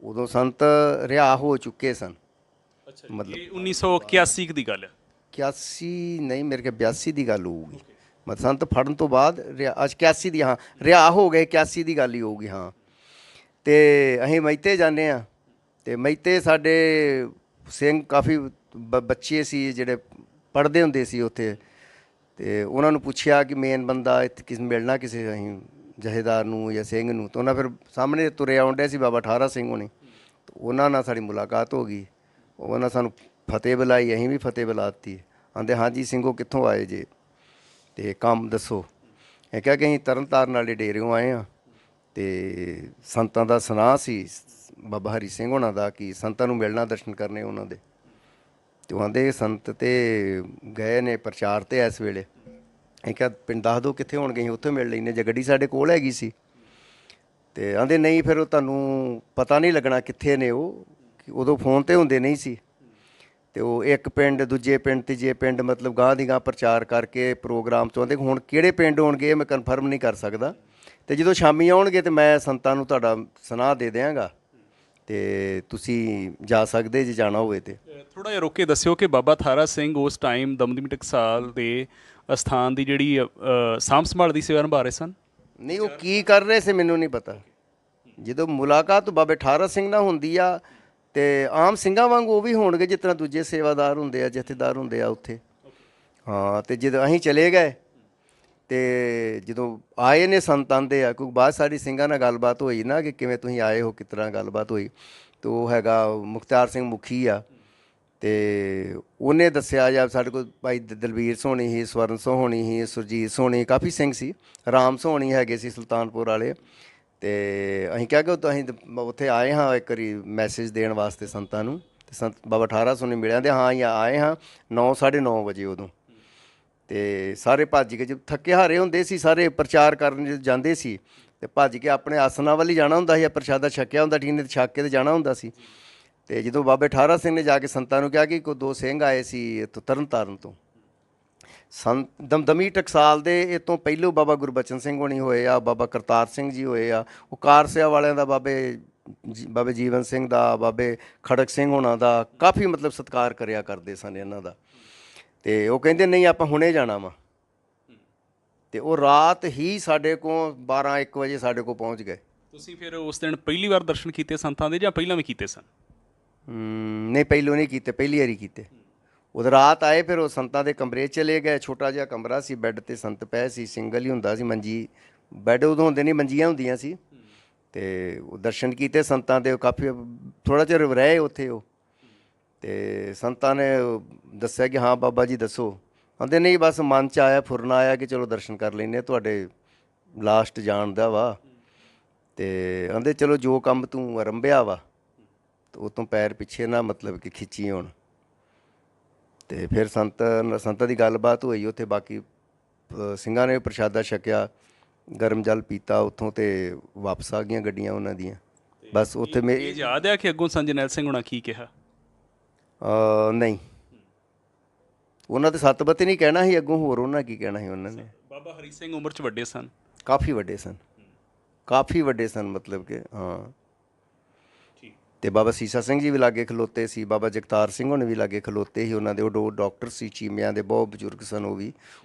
ਉਦੋਂ ਸੰਤ ਰਿਹਾ ਹੋ ਚੁੱਕੇ ਸਨ। ਮਤਲਬ 1981 ਦੀ ਗੱਲ ਹੈ? 81 ਨਹੀਂ, ਮੇਰੇ ਖਿਆਲ 82 ਦੀ ਗੱਲ ਹੋਊਗੀ। ਮਤਲਬ ਸੰਤ ਫੜਨ ਤੋਂ ਬਾਅਦ ਅੱਜ 81 ਦੀ, ਹਾਂ ਰਿਹਾ ਹੋ ਗਏ 81 ਦੀ ਗੱਲ ਹੀ ਹੋਊਗੀ। ਹਾਂ। ਅਤੇ ਅਸੀਂ ਮਹਿਤੇ ਜਾਂਦੇ ਹਾਂ, ਅਤੇ ਮਹਿਤੇ ਸਾਡੇ ਸਿੰਘ ਕਾਫੀ ਬੱਚੇ ਸੀ ਜਿਹੜੇ ਪੜ੍ਹਦੇ ਹੁੰਦੇ ਸੀ ਉੱਥੇ। ਅਤੇ ਉਹਨਾਂ ਨੂੰ ਪੁੱਛਿਆ ਕਿ ਮੇਨ ਬੰਦਾ ਇੱਥੇ ਮਿਲਣਾ ਕਿਸੇ ਅਸੀਂ ਜਥੇਦਾਰ ਨੂੰ ਜਾਂ ਸਿੰਘ ਨੂੰ, ਤਾਂ ਉਹਨਾਂ ਫਿਰ ਸਾਹਮਣੇ ਤੁਰੇ ਆਉਂਦੇ ਸੀ ਬਾਬਾ ਠਾਰਾ ਸਿੰਘ ਹੋਣੀ। ਉਹਨਾਂ ਨਾਲ ਸਾਡੀ ਮੁਲਾਕਾਤ ਹੋ ਗਈ। ਉਹਨਾਂ ਸਾਨੂੰ ਫਤਿਹ ਬੁਲਾਈ, ਅਸੀਂ ਵੀ ਫਤਿਹ ਬੁਲਾਤੀ। ਆਂਦੇ ਹਾਂਜੀ ਸਿੰਘੋ ਕਿੱਥੋਂ ਆਏ ਜੇ ਅਤੇ ਕੰਮ ਦੱਸੋ। ਇਹ ਕਿਹਾ ਕਿ ਅਸੀਂ ਤਰਨਤਾਰਨ ਵਾਲੇ ਡੇਰਿਓਂ ਆਏ ਹਾਂ, ਅਤੇ ਸੰਤਾਂ ਦਾ ਸੁਨਾਹ ਸੀ ਬਾਬਾ ਹਰੀ ਸਿੰਘ ਹੋਣਾ ਦਾ ਕਿ ਸੰਤਾਂ ਨੂੰ ਮਿਲਣਾ, ਦਰਸ਼ਨ ਕਰਨੇ ਉਹਨਾਂ ਦੇ। ਅਤੇ ਉਹ ਆਂਦੇ ਸੰਤ ਤੇ ਗਏ ਨੇ ਪ੍ਰਚਾਰ 'ਤੇ ਇਸ ਵੇਲੇ। ਅਸੀਂ ਕਿਹਾ ਪਿੰਡ ਦੱਸ ਦਿਓ ਕਿੱਥੇ ਹੋਣਗੇ, ਅਸੀਂ ਉੱਥੇ ਮਿਲ ਲੈਂਦੇ, ਜੇ ਗੱਡੀ ਸਾਡੇ ਕੋਲ ਹੈਗੀ ਸੀ। ਅਤੇ ਆਂਦੇ ਨਹੀਂ, ਫਿਰ ਉਹ ਤੁਹਾਨੂੰ ਪਤਾ ਨਹੀਂ ਲੱਗਣਾ ਕਿੱਥੇ ਨੇ ਉਹ, ਉਦੋਂ ਫੋਨ 'ਤੇ ਹੁੰਦੇ ਨਹੀਂ ਸੀ। ਅਤੇ ਉਹ ਇੱਕ ਪਿੰਡ, ਦੂਜੇ ਪਿੰਡ, ਤੀਜੇ ਪਿੰਡ, ਮਤਲਬ ਗਾਂਹ ਦੀ ਗਾਂਹ ਪ੍ਰਚਾਰ ਕਰਕੇ ਪ੍ਰੋਗਰਾਮ ਚਾਹੁੰਦੇ। ਹੁਣ ਕਿਹੜੇ ਪਿੰਡ ਹੋਣਗੇ ਇਹ ਮੈਂ ਕਨਫਰਮ ਨਹੀਂ ਕਰ ਸਕਦਾ। ਅਤੇ ਜਦੋਂ ਸ਼ਾਮੀ ਆਉਣਗੇ ਤਾਂ ਮੈਂ ਸੰਤਾਂ ਨੂੰ ਤੁਹਾਡਾ ਸੁਨਾਹ ਦੇ ਦਿਆਂਗਾ, ਅਤੇ ਤੁਸੀਂ ਜਾ ਸਕਦੇ ਜੇ ਜਾਣਾ ਹੋਵੇ। ਅਤੇ ਥੋੜ੍ਹਾ ਜਿਹਾ ਰੁਕ ਕੇ ਦੱਸਿਓ ਕਿ ਬਾਬਾ ਠਾਰਾ ਸਿੰਘ ਉਸ ਟਾਈਮ ਦਮਦਮੀ ਟਕਸਾਲ ਦੇ ਅਸਥਾਨ ਦੀ ਜਿਹੜੀ ਸਾਂਭ ਸੰਭਾਲ ਦੀ ਸੇਵਾ ਨਿਭਾ ਰਹੇ ਸਨ? ਨਹੀਂ, ਉਹ ਕੀ ਕਰ ਰਹੇ ਸੀ ਮੈਨੂੰ ਨਹੀਂ ਪਤਾ। ਜਦੋਂ ਮੁਲਾਕਾਤ ਬਾਬੇ ਠਾਰਾ ਸਿੰਘ ਨਾਲ ਹੁੰਦੀ ਆ, ਅਤੇ ਆਮ ਸਿੰਘਾਂ ਵਾਂਗ ਉਹ ਵੀ ਹੋਣਗੇ ਜਿਸ ਤਰ੍ਹਾਂ ਦੂਜੇ ਸੇਵਾਦਾਰ ਹੁੰਦੇ ਆ, ਜਥੇਦਾਰ ਹੁੰਦੇ ਆ ਉੱਥੇ। ਹਾਂ। ਅਤੇ ਜਦੋਂ ਅਸੀਂ ਚਲੇ ਗਏ, ਅਤੇ ਜਦੋਂ ਆਏ ਨੇ ਸੰਤ ਆਉਂਦੇ ਆ, ਕਿਉਂਕਿ ਬਾਅਦ ਸਾਡੀ ਸਿੰਘਾਂ ਨਾਲ ਗੱਲਬਾਤ ਹੋਈ ਨਾ ਕਿ ਕਿਵੇਂ ਤੁਸੀਂ ਆਏ ਹੋ, ਕਿਸ ਤਰ੍ਹਾਂ ਗੱਲਬਾਤ ਹੋਈ। ਅਤੇ ਉਹ ਹੈਗਾ ਮੁਖਤਿਆਰ ਸਿੰਘ ਮੁਖੀ ਆ, ਅਤੇ ਉਹਨੇ ਦੱਸਿਆ ਜਾਂ ਸਾਡੇ ਕੋਲ ਭਾਈ ਦਲਬੀਰ ਸੋਹਣੀ ਸੀ, ਸਵਰਨ ਸੋਹਣੀ ਸੀ, ਸੁਰਜੀਤ ਸੋਹਣੀ, ਕਾਫੀ ਸਿੰਘ ਸੀ, ਰਾਮ ਸੋਹਣੀ ਹੈਗੇ ਸੀ ਸੁਲਤਾਨਪੁਰ ਵਾਲੇ। ਅਤੇ ਅਸੀਂ ਕਿਹਾ ਕਿ ਅਸੀਂ ਉੱਥੇ ਆਏ ਹਾਂ ਇੱਕ ਵਾਰੀ ਮੈਸੇਜ ਦੇਣ ਵਾਸਤੇ ਸੰਤਾਂ ਨੂੰ, ਅਤੇ ਸੰਤ ਬਾਬਾ ਠਾਰਾ ਸਿੰਘ ਨੇ ਮਿਲਿਆ ਦੇ ਹਾਂ ਜਾਂ ਆਏ ਹਾਂ 9, 9:30 ਵਜੇ ਉਦੋਂ। ਅਤੇ ਸਾਰੇ ਭੱਜ ਕੇ, ਜਦ ਥੱਕੇ ਹਾਰੇ ਹੁੰਦੇ ਸੀ ਸਾਰੇ, ਪ੍ਰਚਾਰ ਕਰਨ ਜਾਂਦੇ ਸੀ, ਅਤੇ ਭੱਜ ਕੇ ਆਪਣੇ ਆਸਨਾਂ ਵੱਲ ਹੀ ਜਾਣਾ ਹੁੰਦਾ ਸੀ। ਪ੍ਰਸ਼ਾਦਾ ਛਕਿਆ ਹੁੰਦਾ ਠੀਕ ਨੇ, ਛੱਕ ਕੇ ਤੇ ਜਾਣਾ ਹੁੰਦਾ ਸੀ। ਅਤੇ ਜਦੋਂ ਬਾਬੇ ਠਾਰਾ ਸਿੰਘ ਨੇ ਜਾ ਕੇ ਸੰਤਾਂ ਨੂੰ ਕਿਹਾ ਕਿ ਕੋਈ 2 ਸਿੰਘ ਆਏ ਸੀ ਇੱਥੋਂ ਤਰਨਤਾਰਨ ਤੋਂ, ਸੰਤ ਦਮਦਮੀ ਟਕਸਾਲ ਦੇ, ਇਹ ਤੋਂ ਪਹਿਲੋਂ ਬਾਬਾ ਗੁਰਬਚਨ ਸਿੰਘ ਹੋਣੀ ਹੋਏ ਆ, ਬਾਬਾ ਕਰਤਾਰ ਸਿੰਘ ਜੀ ਹੋਏ ਆ, ਉਹ ਕਾਰਸਿਆ ਵਾਲਿਆਂ ਦਾ, ਬਾਬੇ ਜੀਵਨ ਸਿੰਘ ਦਾ, ਬਾਬੇ ਖੜਕ ਸਿੰਘ ਹੋਣਾ ਦਾ ਕਾਫੀ ਮਤਲਬ ਸਤਿਕਾਰ ਕਰਿਆ ਕਰਦੇ ਸਨ ਇਹਨਾਂ ਦਾ। ਅਤੇ ਉਹ ਕਹਿੰਦੇ ਨਹੀਂ ਆਪਾਂ ਹੁਣੇ ਜਾਣਾ ਵਾ। ਅਤੇ ਉਹ ਰਾਤ ਹੀ ਸਾਡੇ ਕੋਲ 12-1 ਵਜੇ ਸਾਡੇ ਕੋਲ ਪਹੁੰਚ ਗਏ। ਤੁਸੀਂ ਫਿਰ ਉਸ ਦਿਨ ਪਹਿਲੀ ਵਾਰ ਦਰਸ਼ਨ ਕੀਤੇ ਸੰਤਾਂ ਦੇ ਜਾਂ ਪਹਿਲਾਂ ਵੀ ਕੀਤੇ ਸਨ? ਨਹੀਂ, ਪਹਿਲੋਂ ਨਹੀਂ ਕੀਤੇ, ਪਹਿਲੀ ਵਾਰੀ ਕੀਤੇ। ਉਦੋਂ ਰਾਤ ਆਏ, ਫਿਰ ਉਹ ਸੰਤਾਂ ਦੇ ਕਮਰੇ ਚਲੇ ਗਏ। ਛੋਟਾ ਜਿਹਾ ਕਮਰਾ ਸੀ, ਬੈੱਡ 'ਤੇ ਸੰਤ ਪਏ ਸੀ, ਸਿੰਗਲ ਹੀ ਹੁੰਦਾ ਸੀ, ਮੰਜੀ ਬੈੱਡ ਉਦੋਂ ਹੁੰਦੇ ਨਹੀਂ, ਮੰਜੀਆਂ ਹੁੰਦੀਆਂ ਸੀ। ਅਤੇ ਉਹ ਦਰਸ਼ਨ ਕੀਤੇ ਸੰਤਾਂ ਦੇ, ਕਾਫੀ ਥੋੜ੍ਹਾ ਚਿਰ ਰਹੇ ਉੱਥੇ ਉਹ। ਅਤੇ ਸੰਤਾਂ ਨੇ ਦੱਸਿਆ ਕਿ ਹਾਂ ਬਾਬਾ ਜੀ ਦੱਸੋ। ਕਹਿੰਦੇ ਨਹੀਂ ਬਸ ਮਨ 'ਚ ਆਇਆ, ਫੁਰਨਾ ਆਇਆ ਕਿ ਚਲੋ ਦਰਸ਼ਨ ਕਰ ਲੈਂਦੇ, ਤੁਹਾਡੇ ਲਾਸਟ ਜਾਣ ਦਾ ਵਾ। ਅਤੇ ਕਹਿੰਦੇ ਚਲੋ ਜੋ ਕੰਮ ਤੂੰ ਆਰੰਭਿਆ ਵਾ, ਉਹ ਤੋਂ ਪੈਰ ਪਿੱਛੇ ਨਾ ਮਤਲਬ ਕਿ ਖਿੱਚੀ ਹੋਣ। ਅਤੇ ਫਿਰ ਸੰਤਾਂ ਦੀ ਗੱਲਬਾਤ ਹੋਈ ਉੱਥੇ। ਬਾਕੀ ਸਿੰਘਾਂ ਨੇ ਪ੍ਰਸ਼ਾਦਾ ਛਕਿਆ, ਗਰਮ ਜਲ ਪੀਤਾ ਉੱਥੋਂ, ਅਤੇ ਵਾਪਸ ਆ ਗਈਆਂ ਗੱਡੀਆਂ ਉਹਨਾਂ ਦੀਆਂ। ਬਸ ਉੱਥੇ ਇਹ ਯਾਦ ਆ ਕਿ ਅੱਗੋਂ ਸੰਤ ਜਰਨੈਲ ਸਿੰਘ ਹੋਣਾ ਕੀ ਕਿਹਾ? ਨਹੀਂ, ਉਹਨਾਂ ਦੇ ਸਤਬਤ ਨਹੀਂ ਕਹਿਣਾ ਸੀ, ਅੱਗੋਂ ਹੋਰ ਉਹਨਾਂ ਕੀ ਕਹਿਣਾ ਸੀ ਉਹਨਾਂ ਨੇ। ਬਾਬਾ ਹਰੀ ਸਿੰਘ ਉਮਰ 'ਚ ਵੱਡੇ ਸਨ? ਕਾਫੀ ਵੱਡੇ ਸਨ, ਕਾਫੀ ਵੱਡੇ ਸਨ, ਮਤਲਬ ਕਿ ਹਾਂ। ਤੇ ਬਾਬਾ ਸੀਸਾ ਸਿੰਘ ਜੀ ਵੀ ਲਾਗੇ ਖਲੋਤੇ ਸੀ, ਬਾਬਾ ਜਗਤਾਰ ਸਿੰਘ ਹੁਣ ਵੀ ਲਾਗੇ ਖਲੋਤੇ ਸੀ। ਉਹਨਾਂ ਦੇ ਉਹ ਦੋ ਡਾਕਟਰ ਸੀ ਚੀਮਿਆਂ ਦੇ, ਬਹੁਤ ਬਜ਼ੁਰਗ ਸਨ। ਉਹ ਵੀ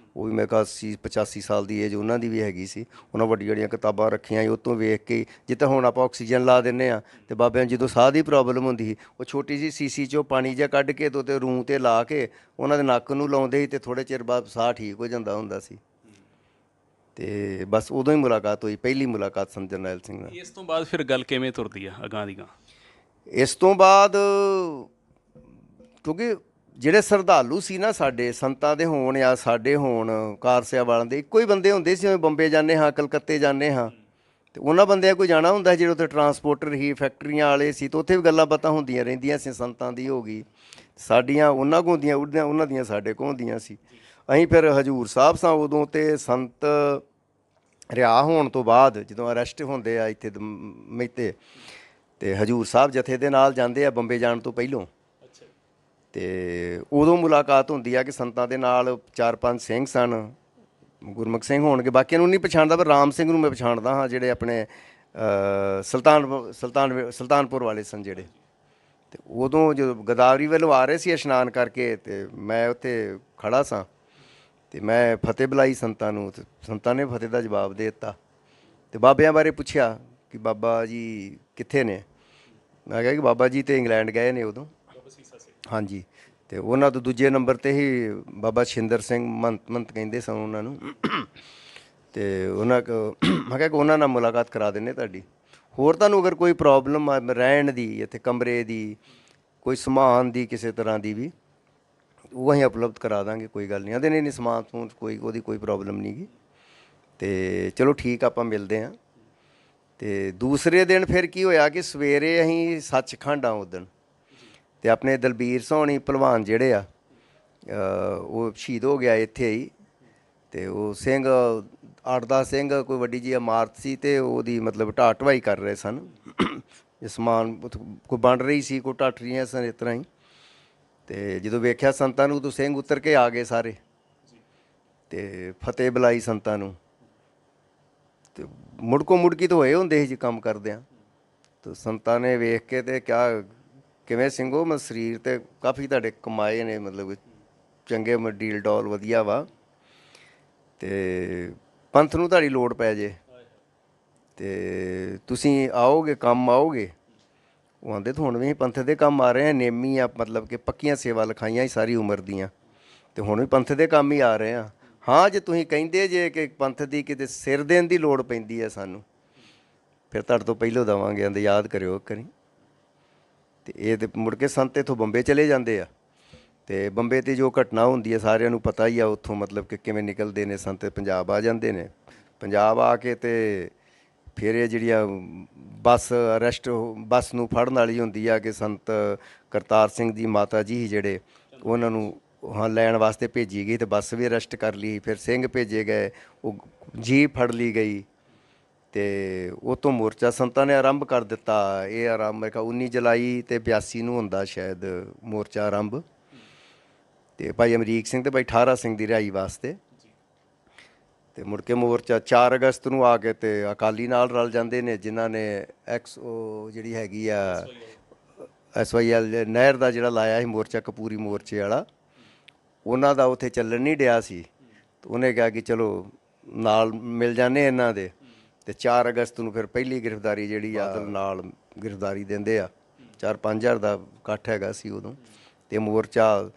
ਮੈਂ ਕਿਹਾ 80-85 ਸਾਲ ਦੀ ਏਜ ਉਹਨਾਂ ਦੀ ਵੀ ਹੈਗੀ ਸੀ। ਉਹਨਾਂ ਵੱਡੀਆਂ ਵੱਡੀਆਂ ਕਿਤਾਬਾਂ ਰੱਖੀਆਂ ਸੀ, ਉਹ ਤੋਂ ਵੇਖ ਕੇ ਜਿੱਦਾਂ ਹੁਣ ਆਪਾਂ ਆਕਸੀਜਨ ਲਾ ਦਿੰਦੇ ਹਾਂ, ਤੇ ਬਾਬਿਆਂ ਨੂੰ ਜਦੋਂ ਸਾਹ ਦੀ ਪ੍ਰੋਬਲਮ ਹੁੰਦੀ ਸੀ, ਉਹ ਛੋਟੀ ਜਿਹੀ ਸੀਸੀ 'ਚੋਂ ਪਾਣੀ ਜਿਹਾ ਕੱਢ ਕੇ ਤੇ ਰੂੰ 'ਤੇ ਲਾ ਕੇ ਉਹਨਾਂ ਦੇ ਨੱਕ ਨੂੰ ਲਾਉਂਦੇ ਸੀ, ਤੇ ਥੋੜ੍ਹੇ ਚਿਰ ਬਾਅਦ ਸਾਹ ਠੀਕ ਹੋ ਜਾਂਦਾ ਹੁੰਦਾ ਸੀ। ਤੇ ਬਸ ਉਦੋਂ ਹੀ ਮੁਲਾਕਾਤ ਹੋਈ, ਪਹਿਲੀ ਮੁਲਾਕਾਤ ਸੰਤ ਜਰਨੈਲ ਸਿੰਘ ਨਾਲ। ਇਸ ਤੋਂ ਬਾਅਦ ਫਿਰ ਗੱਲ ਕਿਵੇਂ ਤੁਰਦੀ ਆ ਅਗਾਂਹ ਦੀ ਗਾਂਹ? ਇਸ ਤੋਂ ਬਾਅਦ ਕਿਉਂਕਿ ਜਿਹੜੇ ਸ਼ਰਧਾਲੂ ਸੀ ਨਾ, ਸਾਡੇ ਸੰਤਾਂ ਦੇ ਹੋਣ ਜਾਂ ਸਾਡੇ ਹੋਣ, ਕਾਰਸਿਆ ਵਾਲਿਆਂ ਦੇ ਇੱਕੋ ਹੀ ਬੰਦੇ ਹੁੰਦੇ ਸੀ। ਜਿਵੇਂ ਬੰਬੇ ਜਾਂਦੇ ਹਾਂ, ਕਲਕੱਤੇ ਜਾਂਦੇ ਹਾਂ, ਤੇ ਉਹਨਾਂ ਬੰਦਿਆਂ ਕੋਈ ਜਾਣਾ ਹੁੰਦਾ ਜਿਹੜੇ ਉੱਥੇ ਟਰਾਂਸਪੋਰਟਰ ਹੀ, ਫੈਕਟਰੀਆਂ ਵਾਲੇ ਸੀ, ਤੇ ਉੱਥੇ ਵੀ ਗੱਲਾਂ ਬਾਤਾਂ ਹੁੰਦੀਆਂ ਰਹਿੰਦੀਆਂ ਸੀ। ਸੰਤਾਂ ਦੀ ਹੋ ਗਈ, ਸਾਡੀਆਂ ਉਹਨਾਂ ਕੋਲ ਹੁੰਦੀਆਂ, ਉਹਨਾਂ ਦੀਆਂ ਸਾਡੇ ਕੋਲ ਹੁੰਦੀਆਂ ਸੀ। ਅਸੀਂ ਫਿਰ ਹਜੂਰ ਸਾਹਿਬ ਸਾਂ ਉਦੋਂ, ਤੇ ਸੰਤ ਰਿਹਾਅ ਹੋਣ ਤੋਂ ਬਾਅਦ ਜਦੋਂ ਅਰੈਸਟ ਹੁੰਦੇ ਆ ਇੱਥੇ ਮਹਿਤੇ, ਤੇ ਹਜੂਰ ਸਾਹਿਬ ਜਥੇ ਦੇ ਨਾਲ ਜਾਂਦੇ ਆ ਬੰਬੇ ਜਾਣ ਤੋਂ ਪਹਿਲੋਂ। ਤੇ ਉਦੋਂ ਮੁਲਾਕਾਤ ਹੁੰਦੀ ਆ ਕਿ ਸੰਤਾਂ ਦੇ ਨਾਲ 4-5 ਸਿੰਘ ਸਨ, ਗੁਰਮੁਖ ਸਿੰਘ ਹੋਣਗੇ, ਬਾਕੀਆਂ ਨੂੰ ਨਹੀਂ ਪਛਾਣਦਾ, ਪਰ ਰਾਮ ਸਿੰਘ ਨੂੰ ਮੈਂ ਪਛਾਣਦਾ ਹਾਂ, ਜਿਹੜੇ ਆਪਣੇ ਸੁਲਤਾਨਪੁਰ ਵਾਲੇ ਸਨ ਜਿਹੜੇ। ਤੇ ਉਦੋਂ ਜਦੋਂ ਗਦਾਵਰੀ ਵੱਲੋਂ ਆ ਰਹੇ ਸੀ ਇਸ਼ਨਾਨ ਕਰਕੇ, ਤੇ ਮੈਂ ਉੱਥੇ ਖੜਾ ਸਾਂ, ਤੇ ਮੈਂ ਫਤਿਹ ਬੁਲਾਈ ਸੰਤਾਂ ਨੂੰ, ਤੇ ਸੰਤਾਂ ਨੇ ਫਤਿਹ ਦਾ ਜਵਾਬ ਦੇ ਦਿੱਤਾ। ਤੇ ਬਾਬਿਆਂ ਬਾਰੇ ਪੁੱਛਿਆ ਕਿ ਬਾਬਾ ਜੀ ਕਿੱਥੇ ਨੇ? ਮੈਂ ਕਿਹਾ ਕਿ ਬਾਬਾ ਜੀ ਤੇ ਇੰਗਲੈਂਡ ਗਏ ਨੇ ਉਦੋਂ। ਹਾਂਜੀ। ਤੇ ਉਹਨਾਂ ਤੋਂ ਦੂਜੇ ਨੰਬਰ 'ਤੇ ਹੀ ਬਾਬਾ ਛਿੰਦਰ ਸਿੰਘ ਮੰਤ ਕਹਿੰਦੇ ਸਨ ਉਹਨਾਂ ਨੂੰ। ਤੇ ਮੈਂ ਕਿਹਾ ਕਿ ਉਹਨਾਂ ਨਾਲ ਮੁਲਾਕਾਤ ਕਰਾ ਦਿੰਦੇ ਤੁਹਾਡੀ। ਹੋਰ ਤੁਹਾਨੂੰ ਅਗਰ ਕੋਈ ਪ੍ਰੋਬਲਮ ਰਹਿਣ ਦੀ, ਇੱਥੇ ਕਮਰੇ ਦੀ, ਕੋਈ ਸਮਾਨ ਦੀ, ਕਿਸੇ ਤਰ੍ਹਾਂ ਦੀ ਵੀ, ਉਹ ਅਸੀਂ ਉਪਲਬਧ ਕਰਾ ਦਾਂਗੇ, ਕੋਈ ਗੱਲ ਨਹੀਂ। ਆਂਦੇ ਨਹੀਂ ਸਮਾਨ ਸਮੂਨ ਉਹਦੀ ਕੋਈ ਪ੍ਰੋਬਲਮ ਨਹੀਂ ਗੀ। ਤੇ ਚਲੋ ਠੀਕ, ਆਪਾਂ ਮਿਲਦੇ ਹਾਂ। ਤੇ ਦੂਸਰੇ ਦਿਨ ਫਿਰ ਕੀ ਹੋਇਆ ਕਿ ਸਵੇਰੇ ਅਸੀਂ ਸੱਚਖੰਡ ਆ ਉਦਣ, ਤੇ ਆਪਣੇ ਦਲਬੀਰ ਸੋਹਣੀ ਭਲਵਾਨ ਜਿਹੜੇ ਆ, ਉਹ ਸ਼ਹੀਦ ਹੋ ਗਿਆ ਇੱਥੇ ਹੀ। ਤੇ ਉਹ ਸਿੰਘ 8-10 ਸਿੰਘ, ਕੋਈ ਵੱਡੀ ਜਿਹੀ ਇਮਾਰਤ ਸੀ, ਤੇ ਉਹਦੀ ਮਤਲਬ ਢਾਹ ਢਵਾਈ ਕਰ ਰਹੇ ਸਨ। ਸਮਾਨ ਕੋਈ ਬਣ ਰਹੀ ਸੀ, ਕੋਈ ਢੱਟ ਰਹੀਆਂ ਸਨ, ਇਸ ਤਰ੍ਹਾਂ ਹੀ। ਤੇ ਜਦੋਂ ਵੇਖਿਆ ਸੰਤਾਂ ਨੂੰ, ਉਦੋਂ ਸਿੰਘ ਉਤਰ ਕੇ ਆ ਗਏ ਸਾਰੇ, ਤੇ ਫਤਿਹ ਬੁਲਾਈ ਸੰਤਾਂ ਨੂੰ। ਤੇ ਮੁੜਕੋ ਮੁੜਕੀ ਤਾਂ ਹੋਏ ਹੁੰਦੇ ਸੀ ਜੀ ਕੰਮ ਕਰਦਿਆਂ। ਤੇ ਸੰਤਾਂ ਨੇ ਵੇਖ ਕੇ ਤੇ ਕਿਹਾ, ਕਿਵੇਂ ਸਿੰਘੋ, ਮੈਂ ਸਰੀਰ ਤੇ ਕਾਫੀ ਤੁਹਾਡੇ ਕਮਾਏ ਨੇ, ਮਤਲਬ ਚੰਗੇ ਡੀਲ ਡੋਲ ਵਧੀਆ ਵਾ, ਤੇ ਪੰਥ ਨੂੰ ਤੁਹਾਡੀ ਲੋੜ ਪੈ ਜੇ, ਤੇ ਤੁਸੀਂ ਆਓਗੇ, ਕੰਮ ਆਓਗੇ? ਉਹ ਆਂਦੇ ਤਾਂ ਹੁਣ ਵੀ ਪੰਥ ਦੇ ਕੰਮ ਆ ਰਹੇ ਹਾਂ, ਨੇਮੀ ਆ, ਮਤਲਬ ਕਿ ਪੱਕੀਆਂ ਸੇਵਾ ਲਿਖਾਈਆਂ ਹੀ ਸਾਰੀ ਉਮਰ ਦੀਆਂ, ਤੇ ਹੁਣ ਵੀ ਪੰਥ ਦੇ ਕੰਮ ਹੀ ਆ ਰਹੇ ਹਾਂ। ਹਾਂ, ਜੇ ਤੁਸੀਂ ਕਹਿੰਦੇ ਜੇ ਕਿ ਪੰਥ ਦੀ ਕਿਤੇ ਸਿਰ ਦੇਣ ਦੀ ਲੋੜ ਪੈਂਦੀ ਹੈ ਸਾਨੂੰ, ਫਿਰ ਤੁਹਾਡੇ ਤੋਂ ਪਹਿਲੋਂ ਦੇਵਾਂਗੇ, ਆਂਦੇ ਯਾਦ ਕਰਿਓ ਕਰੀ। ਤੇ ਇਹ ਤੇ ਮੁੜ ਕੇ ਸੰਤ ਇੱਥੋਂ ਬੰਬੇ ਚਲੇ ਜਾਂਦੇ ਆ, ਤੇ ਬੰਬੇ 'ਤੇ ਜੋ ਘਟਨਾ ਹੁੰਦੀ ਹੈ ਸਾਰਿਆਂ ਨੂੰ ਪਤਾ ਹੀ ਆ। ਉੱਥੋਂ ਮਤਲਬ ਕਿ ਕਿਵੇਂ ਨਿਕਲਦੇ ਨੇ ਸੰਤ, ਪੰਜਾਬ ਆ ਜਾਂਦੇ ਨੇ। ਪੰਜਾਬ ਆ ਕੇ ਤੇ ਫਿਰ ਇਹ ਜਿਹੜੀਆਂ ਬੱਸ ਨੂੰ ਫੜਨ ਵਾਲੀ ਹੁੰਦੀ ਆ, ਕਿ ਸੰਤ ਕਰਤਾਰ ਸਿੰਘ ਦੀ ਮਾਤਾ ਜੀ ਸੀ ਜਿਹੜੇ, ਉਹਨਾਂ ਨੂੰ ਲੈਣ ਵਾਸਤੇ ਭੇਜੀ ਗਈ, ਤੇ ਬੱਸ ਵੀ ਅਰੈਸਟ ਕਰ ਲਈ। ਫਿਰ ਸਿੰਘ ਭੇਜੇ ਗਏ, ਉਹ ਜੀਪ ਫੜ ਲਈ ਗਈ, ਤੇ ਉਹ ਤੋਂ ਮੋਰਚਾ ਸੰਤਾਂ ਨੇ ਆਰੰਭ ਕਰ ਦਿੱਤਾ। ਇਹ ਆਰੰਭ ਮੇਰੇ ਖਿਆਲ 19 ਜੁਲਾਈ ਤੇ 82 ਨੂੰ ਹੁੰਦਾ ਸ਼ਾਇਦ ਮੋਰਚਾ ਆਰੰਭ। ਤੇ ਭਾਈ ਅਮਰੀਕ ਸਿੰਘ ਤੇ ਭਾਈ ਠਾਰਾ ਸਿੰਘ ਦੀ ਰਿਹਾਈ ਵਾਸਤੇ। ਤੇ ਮੁੜ ਕੇ ਮੋਰਚਾ 4 ਅਗਸਤ ਨੂੰ ਆ ਕੇ ਤੇ ਅਕਾਲੀ ਨਾਲ ਰਲ ਜਾਂਦੇ ਨੇ, ਜਿਨ੍ਹਾਂ ਨੇ ਜਿਹੜੀ ਹੈਗੀ ਆ SYL ਨਹਿਰ ਦਾ ਜਿਹੜਾ ਲਾਇਆ ਸੀ ਮੋਰਚਾ, ਕਪੂਰੀ ਮੋਰਚੇ ਵਾਲਾ, ਉਹਨਾਂ ਦਾ ਉੱਥੇ ਚੱਲਣ ਨਹੀਂ ਡਿਆ ਸੀ। ਤੇ ਉਹਨੇ ਕਿਹਾ ਕਿ ਚਲੋ ਨਾਲ ਮਿਲ ਜਾਂਦੇ ਇਹਨਾਂ ਦੇ। ਤੇ 4 ਅਗਸਤ ਨੂੰ ਫਿਰ ਪਹਿਲੀ ਗ੍ਰਿਫਤਾਰੀ ਜਿਹੜੀ ਆ ਨਾਲ ਗ੍ਰਿਫਤਾਰੀ ਦਿੰਦੇ ਆ। 4-5 ਹਜ਼ਾਰ ਦਾ ਇਕੱਠ ਹੈਗਾ ਸੀ ਉਦੋਂ। ਤੇ ਮੋਰਚਾ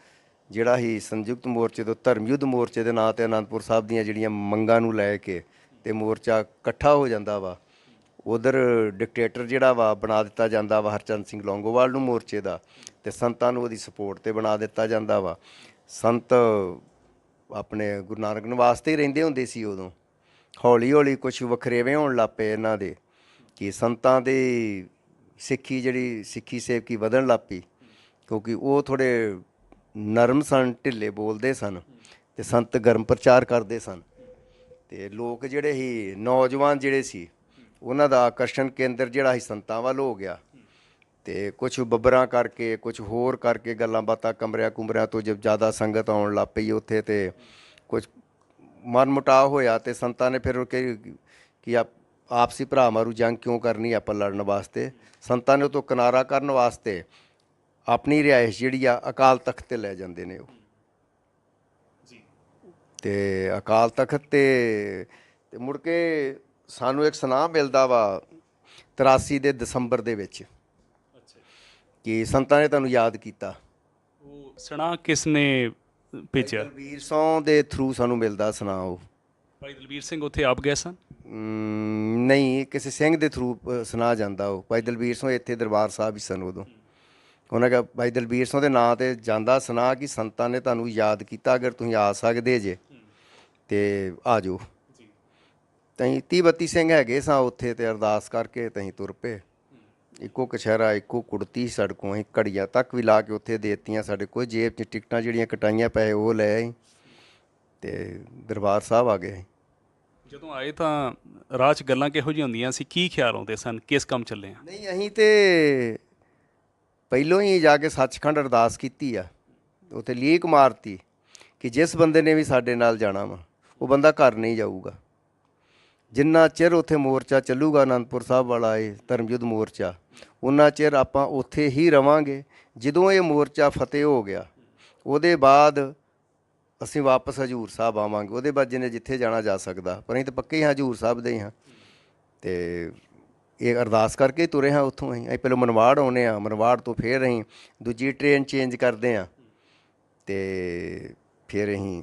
ਜਿਹੜਾ ਸੀ ਸੰਯੁਕਤ ਮੋਰਚੇ ਤੋਂ ਧਰਮ ਯੁੱਧ ਮੋਰਚੇ ਦੇ ਨਾਂ 'ਤੇ ਅਨੰਦਪੁਰ ਸਾਹਿਬ ਦੀਆਂ ਜਿਹੜੀਆਂ ਮੰਗਾਂ ਨੂੰ ਲੈ ਕੇ ਤੇ ਮੋਰਚਾ ਇਕੱਠਾ ਹੋ ਜਾਂਦਾ ਵਾ। ਉਧਰ ਡਿਕਟੇਟਰ ਜਿਹੜਾ ਵਾ ਬਣਾ ਦਿੱਤਾ ਜਾਂਦਾ ਵਾ ਹਰਚੰਦ ਸਿੰਘ ਲੌਂਗੋਵਾਲ ਨੂੰ ਮੋਰਚੇ ਦਾ, ਤੇ ਸੰਤਾਂ ਨੂੰ ਉਹਦੀ ਸਪੋਰਟ 'ਤੇ ਬਣਾ ਦਿੱਤਾ ਜਾਂਦਾ ਵਾ। ਸੰਤ ਆਪਣੇ ਗੁਰੂ ਨਾਨਕ ਨਿਵਾਸ 'ਤੇ ਹੀ ਰਹਿੰਦੇ ਹੁੰਦੇ ਸੀ ਉਦੋਂ। ਹੌਲੀ ਹੌਲੀ ਕੁਛ ਵਖਰੇਵੇਂ ਹੋਣ ਲੱਗ ਪਏ ਇਹਨਾਂ ਦੇ, ਕਿ ਸੰਤਾਂ ਦੀ ਸਿੱਖੀ ਸੇਵਕੀ ਵਧਣ ਲੱਗ ਪਈ, ਕਿਉਂਕਿ ਉਹ ਥੋੜ੍ਹੇ ਨਰਮ ਸਨ, ਢਿੱਲੇ ਬੋਲਦੇ ਸਨ, ਤੇ ਸੰਤ ਗਰਮ ਪ੍ਰਚਾਰ ਕਰਦੇ ਸਨ। ਤੇ ਲੋਕ ਜਿਹੜੇ ਸੀ, ਨੌਜਵਾਨ ਜਿਹੜੇ ਸੀ, ਉਹਨਾਂ ਦਾ ਆਕਰਸ਼ਣ ਕੇਂਦਰ ਜਿਹੜਾ ਸੀ ਸੰਤਾਂ ਵੱਲ ਹੋ ਗਿਆ। ਤੇ ਕੁਛ ਬੱਬਰਾਂ ਕਰਕੇ, ਕੁਛ ਹੋਰ ਕਰਕੇ, ਗੱਲਾਂ ਬਾਤਾਂ ਕਮਰਿਆਂ ਕੁਮਰਿਆਂ ਤੋਂ ਜਦ ਜ਼ਿਆਦਾ ਸੰਗਤ ਆਉਣ ਲੱਗ ਪਈ ਉੱਥੇ, ਤੇ ਕੁਛ ਮਨ ਮੁਟਾਅ ਹੋਇਆ। ਤੇ ਸੰਤਾਂ ਨੇ ਫਿਰ ਕਿ ਆਪਸੀ ਭਰਾ ਮਾਰੂ ਜੰਗ ਕਿਉਂ ਕਰਨੀ ਆਪਾਂ ਲੜਨ ਵਾਸਤੇ। ਸੰਤਾਂ ਨੇ ਉਹ ਤੋਂ ਕਿਨਾਰਾ ਕਰਨ ਵਾਸਤੇ ਆਪਣੀ ਰਿਹਾਇਸ਼ ਜਿਹੜੀ ਆ ਅਕਾਲ ਤਖਤ 'ਤੇ ਲੈ ਜਾਂਦੇ ਨੇ ਉਹ। ਤੇ ਅਕਾਲ ਤਖਤ ਤੇ ਮੁੜ ਕੇ ਸਾਨੂੰ ਇੱਕ ਸੁਨਾਹ ਮਿਲਦਾ ਵਾ 83 ਦੇ ਦਸੰਬਰ ਦੇ ਵਿੱਚ ਕਿ ਸੰਤਾਂ ਨੇ ਤੁਹਾਨੂੰ ਯਾਦ ਕੀਤਾ। ਉਹ ਸੁਣਾ ਕਿਸ ਨੇ ਭੇਜਿਆ? ਦਲਬੀਰ ਸਿੰਘ ਦੇ ਥਰੂ ਸਾਨੂੰ ਮਿਲਦਾ ਸੁਨਾਹ ਉਹ। ਭਾਈ ਦਲਬੀਰ ਸਿੰਘ ਉੱਥੇ ਆਪ ਗਏ ਸਨ? ਨਹੀਂ, ਕਿਸੇ ਸਿੰਘ ਦੇ ਥਰੂ ਸੁਨਾਹ ਜਾਂਦਾ ਉਹ। ਭਾਈ ਦਲਬੀਰ ਸਿੰਘ ਇੱਥੇ ਦਰਬਾਰ ਸਾਹਿਬ ਹੀ ਸਨ ਉਦੋਂ। ਉਹਨਾਂ ਕਿਹਾ ਭਾਈ ਦਲਬੀਰ ਸਿੰਘ ਦੇ ਨਾਂ 'ਤੇ ਜਾਂਦਾ ਸੁਨਾਹ ਕਿ ਸੰਤਾਂ ਨੇ ਤੁਹਾਨੂੰ ਯਾਦ ਕੀਤਾ, ਅਗਰ ਤੁਸੀਂ ਆ ਸਕਦੇ ਜੇ ਤੇ ਆ ਜਾਓ। ਤਹੀਂ 30-32 ਸਿੰਘ ਹੈਗੇ ਸਾਂ ਉੱਥੇ, ਤੇ ਅਰਦਾਸ ਕਰਕੇ ਤਹੀਂ ਤੁਰ ਪਏ। ਇੱਕੋ ਕਛਹਿਰਾ, ਇੱਕੋ ਕੁੜਤੀ ਸੜਕੋਂ ਅਸੀਂ ਘੜੀਆਂ ਤੱਕ ਵੀ ਲਾ ਕੇ ਉੱਥੇ ਦੇ ਦਿੱਤੀਆਂ। ਸਾਡੇ ਕੋਈ ਜੇਬ 'ਚ ਟਿਕਟਾਂ ਜਿਹੜੀਆਂ ਕਟਾਈਆਂ ਪਏ ਉਹ ਲੈ ਆਈ ਤੇ ਦਰਬਾਰ ਸਾਹਿਬ ਆ ਗਏ। ਜਦੋਂ ਆਏ ਤਾਂ ਰਾਹ 'ਚ ਗੱਲਾਂ ਕਿਹੋ ਜਿਹੀਆਂ ਹੁੰਦੀਆਂ ਸੀ? ਕੀ ਖਿਆਲ ਆਉਂਦੇ ਸਨ? ਕਿਸ ਕੰਮ ਚੱਲੇ ਆ? ਨਹੀਂ, ਅਸੀਂ ਤੇ ਪਹਿਲੋਂ ਹੀ ਜਾ ਕੇ ਸੱਚਖੰਡ ਅਰਦਾਸ ਕੀਤੀ ਆ, ਉੱਥੇ ਲੀਕ ਮਾਰਤੀ ਕਿ ਜਿਸ ਬੰਦੇ ਨੇ ਵੀ ਸਾਡੇ ਨਾਲ ਜਾਣਾ ਵਾ ਉਹ ਬੰਦਾ ਘਰ ਨਹੀਂ ਜਾਊਗਾ। ਜਿੰਨਾ ਚਿਰ ਉੱਥੇ ਮੋਰਚਾ ਚੱਲੂਗਾ ਅਨੰਦਪੁਰ ਸਾਹਿਬ ਵਾਲਾ ਇਹ ਧਰਮਯੁੱਧ ਮੋਰਚਾ, ਉਨਾ ਚਿਰ ਆਪਾਂ ਉੱਥੇ ਹੀ ਰਵਾਂਗੇ। ਜਦੋਂ ਇਹ ਮੋਰਚਾ ਫਤਿਹ ਹੋ ਗਿਆ ਉਹਦੇ ਬਾਅਦ ਅਸੀਂ ਵਾਪਸ ਹਜ਼ੂਰ ਸਾਹਿਬ ਆਵਾਂਗੇ। ਉਹਦੇ ਬਾਅਦ ਜਿਹਨੇ ਜਿੱਥੇ ਜਾਣਾ ਜਾ ਸਕਦਾ, ਪਰ ਅਸੀਂ ਤਾਂ ਪੱਕੇ ਹੀ ਹਾਂ ਹਜ਼ੂਰ ਸਾਹਿਬ ਦੇ ਹੀ ਹਾਂ। ਤੇ ਇਹ ਅਰਦਾਸ ਕਰਕੇ ਹੀ ਤੁਰੇ ਹਾਂ ਉੱਥੋਂ। ਅਸੀਂ ਪਹਿਲਾਂ ਮਨਵਾੜ ਆਉਂਦੇ ਹਾਂ, ਮਨਵਾੜ ਤੋਂ ਫਿਰ ਅਸੀਂ ਦੂਜੀ ਟ੍ਰੇਨ ਚੇਂਜ ਕਰਦੇ ਹਾਂ ਤੇ ਫਿਰ ਅਸੀਂ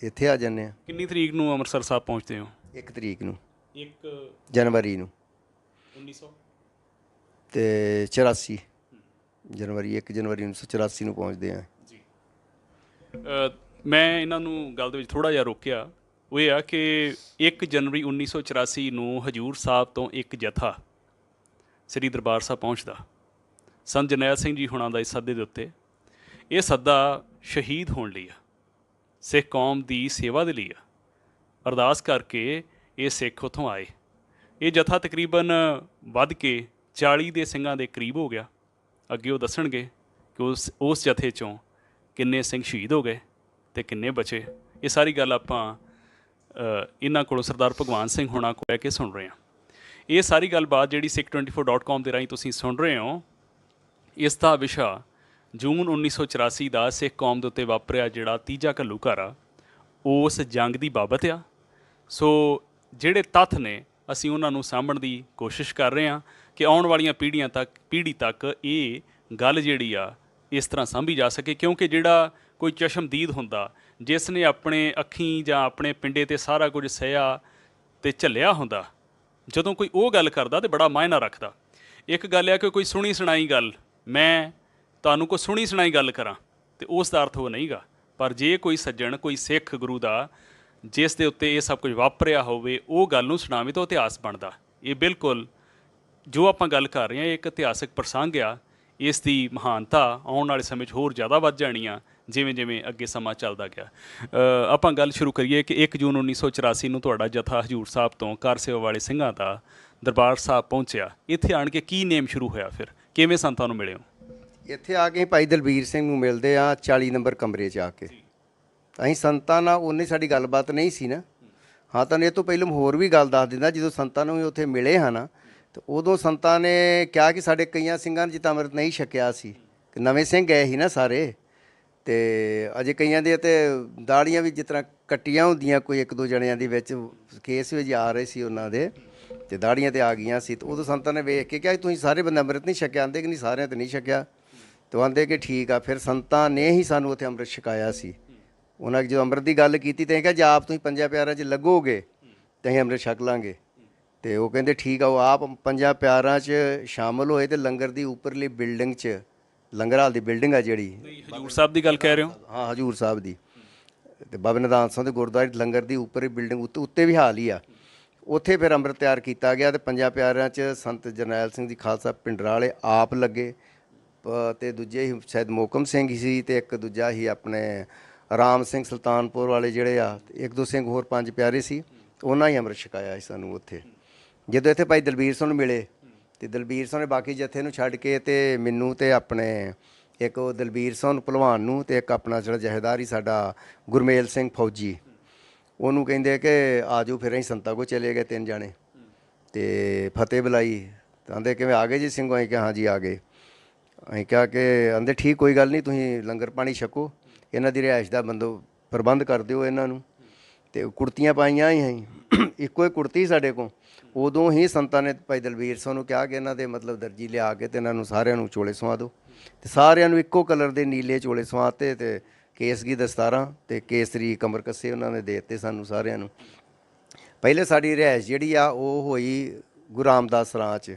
ਇੱਥੇ ਆ ਜਾਂਦੇ ਹਾਂ। ਕਿੰਨੀ ਤਰੀਕ ਨੂੰ ਅੰਮ੍ਰਿਤਸਰ ਸਾਹਿਬ ਪਹੁੰਚਦੇ ਹੋ? 1 ਤਰੀਕ ਨੂੰ, 1 ਜਨਵਰੀ ਨੂੰ 1900 ਤੇ 84 ਜਨਵਰੀ 1 ਜਨਵਰੀ 1984 ਨੂੰ ਪਹੁੰਚਦੇ ਹਾਂ ਜੀ। ਮੈਂ ਇਹਨਾਂ ਨੂੰ ਗੱਲ ਦੇ ਵਿੱਚ ਥੋੜ੍ਹਾ ਜਿਹਾ ਰੋਕਿਆ। ਉਹ ਇਹ ਆ ਕਿ 1 ਜਨਵਰੀ 1984 ਨੂੰ ਹਜੂਰ ਸਾਹਿਬ ਤੋਂ ਇੱਕ ਜਥਾ ਸ੍ਰੀ ਦਰਬਾਰ ਸਾਹਿਬ ਪਹੁੰਚਦਾ। ਸੰਤ ਜਰਨੈਲ ਸਿੰਘ ਜੀ ਹੁਣਾਂ ਦਾ ਇਸ ਸੱਦੇ ਦੇ ਉੱਤੇ। ਇਹ ਸੱਦਾ ਸ਼ਹੀਦ ਹੋਣ ਲਈ ਆ, ਸਿੱਖ ਕੌਮ ਦੀ ਸੇਵਾ ਦੇ ਲਈ ਆ। ਅਰਦਾਸ ਕਰਕੇ ਇਹ ਸਿੱਖ ਉੱਥੋਂ ਆਏ। ਇਹ ਜਥਾ ਤਕਰੀਬਨ ਵੱਧ ਕੇ 40 ਦੇ ਸਿੰਘਾਂ ਦੇ ਕਰੀਬ ਹੋ ਗਿਆ। ਅੱਗੇ ਉਹ ਦੱਸਣਗੇ ਕਿ ਉਸ ਜਥੇ 'ਚੋਂ ਕਿੰਨੇ ਸਿੰਘ ਸ਼ਹੀਦ ਹੋ ਗਏ ਅਤੇ ਕਿੰਨੇ ਬਚੇ। ਇਹ ਸਾਰੀ ਗੱਲ ਆਪਾਂ ਇਹਨਾਂ ਕੋਲੋਂ ਸਰਦਾਰ ਭਗਵਾਨ ਸਿੰਘ ਹੁਣਾਂ ਕੋਲ ਲੈ ਕੇ ਸੁਣ ਰਹੇ ਹਾਂ। ਇਹ ਸਾਰੀ ਗੱਲਬਾਤ ਜਿਹੜੀ Sikh24.com ਦੇ ਰਾਹੀਂ ਤੁਸੀਂ ਸੁਣ ਰਹੇ ਹੋ, ਇਸ ਦਾ ਵਿਸ਼ਾ ਜੂਨ 1984 ਦਾ ਸਿੱਖ ਕੌਮ ਦੇ ਉੱਤੇ ਵਾਪਰਿਆ ਜਿਹੜਾ ਤੀਜਾ ਘੱਲੂਘਾਰਾ, ਉਸ ਜੰਗ ਦੀ ਬਾਬਤ ਆ। ਸੋ ਜਿਹੜੇ ਤੱਥ ਨੇ ਅਸੀਂ ਉਹਨਾਂ ਨੂੰ ਸਾਂਭਣ ਦੀ ਕੋਸ਼ਿਸ਼ ਕਰ ਰਹੇ ਹਾਂ ਕਿ ਆਉਣ ਵਾਲੀਆਂ ਪੀੜ੍ਹੀ ਤੱਕ ਇਹ ਗੱਲ ਜਿਹੜੀ ਆ ਇਸ ਤਰ੍ਹਾਂ ਸਾਂਭੀ ਜਾ ਸਕੇ। ਕਿਉਂਕਿ ਜਿਹੜਾ ਕੋਈ ਚਸ਼ਮਦੀਦ ਹੁੰਦਾ, ਜਿਸ ਨੇ ਆਪਣੇ ਅੱਖੀਂ ਜਾਂ ਆਪਣੇ ਪਿੰਡੇ 'ਤੇ ਸਾਰਾ ਕੁਝ ਸਹਿਆ ਅਤੇ ਝੱਲਿਆ ਹੁੰਦਾ, ਜਦੋਂ ਕੋਈ ਉਹ ਗੱਲ ਕਰਦਾ ਤਾਂ ਬੜਾ ਮਾਇਨਾ ਰੱਖਦਾ। ਇੱਕ ਗੱਲ ਆ ਕਿ ਕੋਈ ਸੁਣੀ ਸੁਣਾਈ ਗੱਲ, ਮੈਂ ਤੁਹਾਨੂੰ ਕੋਈ ਸੁਣੀ ਸੁਣਾਈ ਗੱਲ ਕਰਾਂ ਅਤੇ ਉਸ ਦਾ ਅਰਥ ਉਹ ਨਹੀਂ ਗਾ। ਪਰ ਜੇ ਕੋਈ ਸੱਜਣ, ਕੋਈ ਸਿੱਖ ਗੁਰੂ ਦਾ, ਜਿਸ ਦੇ ਉੱਤੇ ਇਹ ਸਭ ਕੁਝ ਵਾਪਰਿਆ ਹੋਵੇ, ਉਹ ਗੱਲ ਨੂੰ ਸੁਣਾਵੇ ਤਾਂ ਇਤਿਹਾਸ ਬਣਦਾ। ਇਹ ਬਿਲਕੁਲ ਜੋ ਆਪਾਂ ਗੱਲ ਕਰ ਰਹੇ ਹਾਂ, ਇਹ ਇੱਕ ਇਤਿਹਾਸਕ ਪ੍ਰਸੰਗ ਆ। ਇਸ ਦੀ ਮਹਾਨਤਾ ਆਉਣ ਵਾਲੇ ਸਮੇਂ 'ਚ ਹੋਰ ਜ਼ਿਆਦਾ ਵੱਧ ਜਾਣੀ ਆ ਜਿਵੇਂ ਜਿਵੇਂ ਅੱਗੇ ਸਮਾਂ ਚੱਲਦਾ ਗਿਆ। ਆਪਾਂ ਗੱਲ ਸ਼ੁਰੂ ਕਰੀਏ ਕਿ 1 ਜੂਨ 1984 ਨੂੰ ਤੁਹਾਡਾ ਜਥਾ ਹਜ਼ੂਰ ਸਾਹਿਬ ਤੋਂ ਕਾਰ ਸੇਵਾ ਵਾਲੇ ਸਿੰਘਾਂ ਦਾ ਦਰਬਾਰ ਸਾਹਿਬ ਪਹੁੰਚਿਆ। ਇੱਥੇ ਆਣ ਕੇ ਕੀ ਨੇਮ ਸ਼ੁਰੂ ਹੋਇਆ? ਫਿਰ ਕਿਵੇਂ ਸੰਤਾਂ ਨੂੰ ਮਿਲੇ ਹੋ? ਇੱਥੇ ਆ ਕੇ ਭਾਈ ਦਲਬੀਰ ਸਿੰਘ ਨੂੰ ਮਿਲਦੇ ਆ 40 ਨੰਬਰ ਕਮਰੇ 'ਚ ਆ ਕੇ। ਅਸੀਂ ਸੰਤਾਂ ਨਾਲ ਉਹਨੇ ਸਾਡੀ ਗੱਲਬਾਤ ਨਹੀਂ ਸੀ ਨਾ। ਹਾਂ, ਤੁਹਾਨੂੰ ਇਹ ਤੋਂ ਪਹਿਲਾਂ ਹੋਰ ਵੀ ਗੱਲ ਦੱਸ ਦਿੰਦਾ। ਜਦੋਂ ਸੰਤਾਂ ਨੂੰ ਵੀ ਉੱਥੇ ਮਿਲੇ ਹਾਂ ਨਾ, ਤੇ ਉਦੋਂ ਸੰਤਾਂ ਨੇ ਕਿਹਾ ਕਿ ਸਾਡੇ ਕਈਆਂ ਸਿੰਘਾਂ ਨੇ ਜਿੱਦਾਂ ਅੰਮ੍ਰਿਤ ਨਹੀਂ ਛਕਿਆ ਸੀ, ਕਿ ਨਵੇਂ ਸਿੰਘ ਗਏ ਸੀ ਨਾ ਸਾਰੇ, ਤੇ ਅਜੇ ਕਈਆਂ ਦੇ ਤੇ ਦਾੜੀਆਂ ਵੀ ਜਿਸ ਤਰ੍ਹਾਂ ਕੱਟੀਆਂ ਹੁੰਦੀਆਂ, ਕੋਈ 1-2 ਜਣਿਆਂ ਦੇ ਵਿੱਚ ਕੇਸ ਵਿੱਚ ਆ ਰਹੇ ਸੀ ਉਹਨਾਂ ਦੇ, ਤੇ ਦਾੜੀਆਂ ਤੇ ਆ ਗਈਆਂ ਸੀ। ਤੇ ਉਦੋਂ ਸੰਤਾਂ ਨੇ ਵੇਖ ਕੇ ਕਿਹਾ ਤੁਸੀਂ ਸਾਰੇ ਬੰਦੇ ਅੰਮ੍ਰਿਤ ਨਹੀਂ ਛਕਿਆ? ਆਂਦੇ ਕਿ ਨਹੀਂ, ਸਾਰਿਆਂ ਤੇ ਨਹੀਂ ਛਕਿਆ। ਤੇ ਆਂਦੇ ਕਿ ਠੀਕ ਆ। ਫਿਰ ਸੰਤਾਂ ਨੇ ਹੀ ਸਾਨੂੰ ਉੱਥੇ ਅੰਮ੍ਰਿਤ ਛਕਾਇਆ ਸੀ। ਉਹਨਾਂ ਜਦੋਂ ਅੰਮ੍ਰਿਤ ਦੀ ਗੱਲ ਕੀਤੀ ਤਾਂ ਇਹ ਕਿਹਾ ਜੇ ਆਪ ਤੁਸੀਂ 5 ਪਿਆਰਿਆਂ 'ਚ ਲੱਗੋਗੇ ਤਾਂ ਅਸੀਂ ਅੰਮ੍ਰਿਤ ਛਕ ਲਾਂਗੇ। ਤੇ ਉਹ ਕਹਿੰਦੇ ਠੀਕ ਆ। ਉਹ ਆਪ 5 ਪਿਆਰਿਆਂ 'ਚ ਸ਼ਾਮਲ ਹੋਏ ਤੇ ਲੰਗਰ ਦੀ ਉੱਪਰਲੀ ਬਿਲਡਿੰਗ 'ਚ, ਲੰਗਰ ਹਾਲ ਦੀ ਬਿਲਡਿੰਗ ਆ ਜਿਹੜੀ, ਹਜ਼ੂਰ ਸਾਹਿਬ ਦੀ ਗੱਲ ਕਹਿ ਰਹੇ ਹੋ? ਹਾਂ, ਹਜ਼ੂਰ ਸਾਹਿਬ ਦੀ। ਤੇ ਬਾਬਾ ਨਿਧਾਨ ਸਿੰਘ ਦੇ ਗੁਰਦੁਆਰੇ ਲੰਗਰ ਦੀ ਉੱਪਰ ਹੀ ਬਿਲਡਿੰਗ ਉੱਤੇ ਵੀ ਹਾਲ ਹੀ ਆ। ਉੱਥੇ ਫਿਰ ਅੰਮ੍ਰਿਤ ਤਿਆਰ ਕੀਤਾ ਗਿਆ। ਤੇ 5 ਪਿਆਰਿਆਂ 'ਚ ਸੰਤ ਜਰਨੈਲ ਸਿੰਘ ਜੀ ਖਾਲਸਾ ਪਿੰਡਰਾਂ ਵਾਲੇ ਆਪ ਲੱਗੇ, ਤੇ ਦੂਜੇ ਹੀ ਸ਼ਾਇਦ ਮੋਕਮ ਸਿੰਘ ਹੀ ਸੀ, ਤੇ ਇੱਕ ਦੂਜਾ ਹੀ ਆਪਣੇ ਰਾਮ ਸਿੰਘ ਸੁਲਤਾਨਪੁਰ ਵਾਲੇ ਜਿਹੜੇ ਆ, 1-2 ਸਿੰਘ ਹੋਰ 5 ਪਿਆਰੇ ਸੀ, ਉਹਨਾਂ ਹੀ ਅੰਮ੍ਰਿਤ ਛਕਾਇਆ ਸੀ ਸਾਨੂੰ ਉੱਥੇ। ਜਦੋਂ ਇੱਥੇ ਭਾਈ ਦਲਬੀਰ ਸਿੰਘ ਨੂੰ ਮਿਲੇ, ਤੇ ਦਲਬੀਰ ਸਿੰਘ ਨੇ ਬਾਕੀ ਜਥੇ ਨੂੰ ਛੱਡ ਕੇ ਤੇ ਮੈਨੂੰ ਤੇ ਆਪਣੇ ਇੱਕ ਉਹ ਦਲਬੀਰ ਸਿੰਘ ਭਲਵਾਨ ਨੂੰ, ਤੇ ਇੱਕ ਆਪਣਾ ਜਿਹੜਾ ਜਹੇਦਾਰ ਹੀ ਸਾਡਾ ਗੁਰਮੇਲ ਸਿੰਘ ਫੌਜੀ, ਉਹਨੂੰ ਕਹਿੰਦੇ ਕਿ ਆ ਜਾਓ। ਫਿਰ ਅਸੀਂ ਸੰਤਾਂ ਕੋਲ ਚਲੇ ਗਏ 3 ਜਾਣੇ। ਤੇ ਫਤਿਹ ਬੁਲਾਈ। ਕਹਿੰਦੇ ਕਿਵੇਂ ਆ ਗਏ ਜੀ ਸਿੰਘੋ? ਅਸੀਂ ਕਿਹਾ ਹਾਂ ਜੀ ਆ ਗਏ। ਅਸੀਂ ਕਿਹਾ ਕਿ ਕਹਿੰਦੇ ਠੀਕ ਕੋਈ ਗੱਲ ਨਹੀਂ, ਤੁਸੀਂ ਲੰਗਰ ਪਾਣੀ ਛਕੋ, ਇਹਨਾਂ ਦੀ ਰਿਹਾਇਸ਼ ਦਾ ਪ੍ਰਬੰਧ ਕਰ ਦਿਓ ਇਹਨਾਂ ਨੂੰ। ਤੇ ਕੁੜਤੀਆਂ ਪਾਈਆਂ ਹੀ ਅਸੀਂ, ਇੱਕੋ ਹੀ ਕੁੜਤੀ ਸਾਡੇ ਕੋਲ। ਉਦੋਂ ਹੀ ਸੰਤਾਂ ਨੇ ਭਾਈ ਦਲਬੀਰ ਸਿੰਘ ਨੂੰ ਕਿਹਾ ਕਿ ਇਹਨਾਂ ਦੇ ਮਤਲਬ ਦਰਜੀ ਲਿਆ ਕੇ ਤੇ ਇਹਨਾਂ ਨੂੰ ਸਾਰਿਆਂ ਨੂੰ ਚੋਲੇ ਸਵਾ ਦਿਓ। ਤੇ ਸਾਰਿਆਂ ਨੂੰ ਇੱਕੋ ਕਲਰ ਦੇ ਨੀਲੇ ਚੋਲੇ ਸਵਾਤੇ ਤੇ ਕੇਸਗੀ ਦਸਤਾਰਾਂ ਤੇ ਕੇਸਰੀ ਕਮਰ ਕੱਸੇ ਉਹਨਾਂ ਨੇ ਦੇ ਦਿੱਤੇ ਸਾਨੂੰ ਸਾਰਿਆਂ ਨੂੰ। ਪਹਿਲੇ ਸਾਡੀ ਰਿਹਾਇਸ਼ ਜਿਹੜੀ ਆ ਉਹ ਹੋਈ ਗੁਰੂ ਰਾਮਦਾਸ ਰਾਂ 'ਚ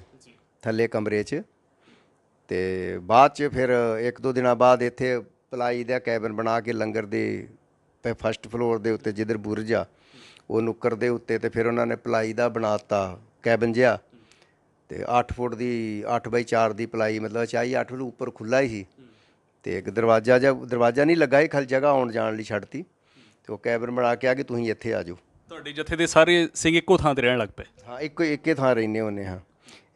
ਥੱਲੇ ਕਮਰੇ 'ਚ। ਤੇ ਬਾਅਦ 'ਚ ਫਿਰ 1-2 ਦਿਨਾਂ ਬਾਅਦ ਇੱਥੇ ਪਲਾਈ ਦਾ ਕੈਬਨ ਬਣਾ ਕੇ ਲੰਗਰ ਦੇ ਫਸਟ ਫਲੋਰ ਦੇ ਉੱਤੇ ਜਿੱਧਰ ਬੁਰਜ ਆ ਉਹ ਨੁੱਕਰ ਦੇ ਉੱਤੇ, ਤੇ ਫਿਰ ਉਹਨਾਂ ਨੇ ਪਲਾਈ ਦਾ ਬਣਾਤਾ ਕੈਬਨ ਜਿਹਾ। ਤੇ 8 ਫੁੱਟ ਦੀ 8x4 ਦੀ ਪਲਾਈ, ਮਤਲਬ ਚਾਹੀ 8 ਫੁੱਟ ਉੱਪਰ ਖੁੱਲ੍ਹਾ ਹੀ ਸੀ। ਤੇ ਇੱਕ ਦਰਵਾਜ਼ਾ ਨਹੀਂ ਲੱਗਾ ਹੀ, ਖਾਲੀ ਜਗ੍ਹਾ ਆਉਣ ਜਾਣ ਲਈ ਛੱਡਤੀ। ਤੇ ਉਹ ਕੈਬਨ ਬਣਾ ਕੇ ਆ ਕਿ ਤੁਸੀਂ ਇੱਥੇ ਆ ਜਾਓ। ਤੁਹਾਡੇ ਜਥੇ ਦੇ ਸਾਰੇ ਸਿੰਘ ਇੱਕੋ ਥਾਂ ਤੇ ਰਹਿਣ ਲੱਗ ਪਏ? ਹਾਂ, ਇੱਕੇ ਥਾਂ ਰਹਿੰਦੇ ਹੁੰਦੇ ਹਾਂ।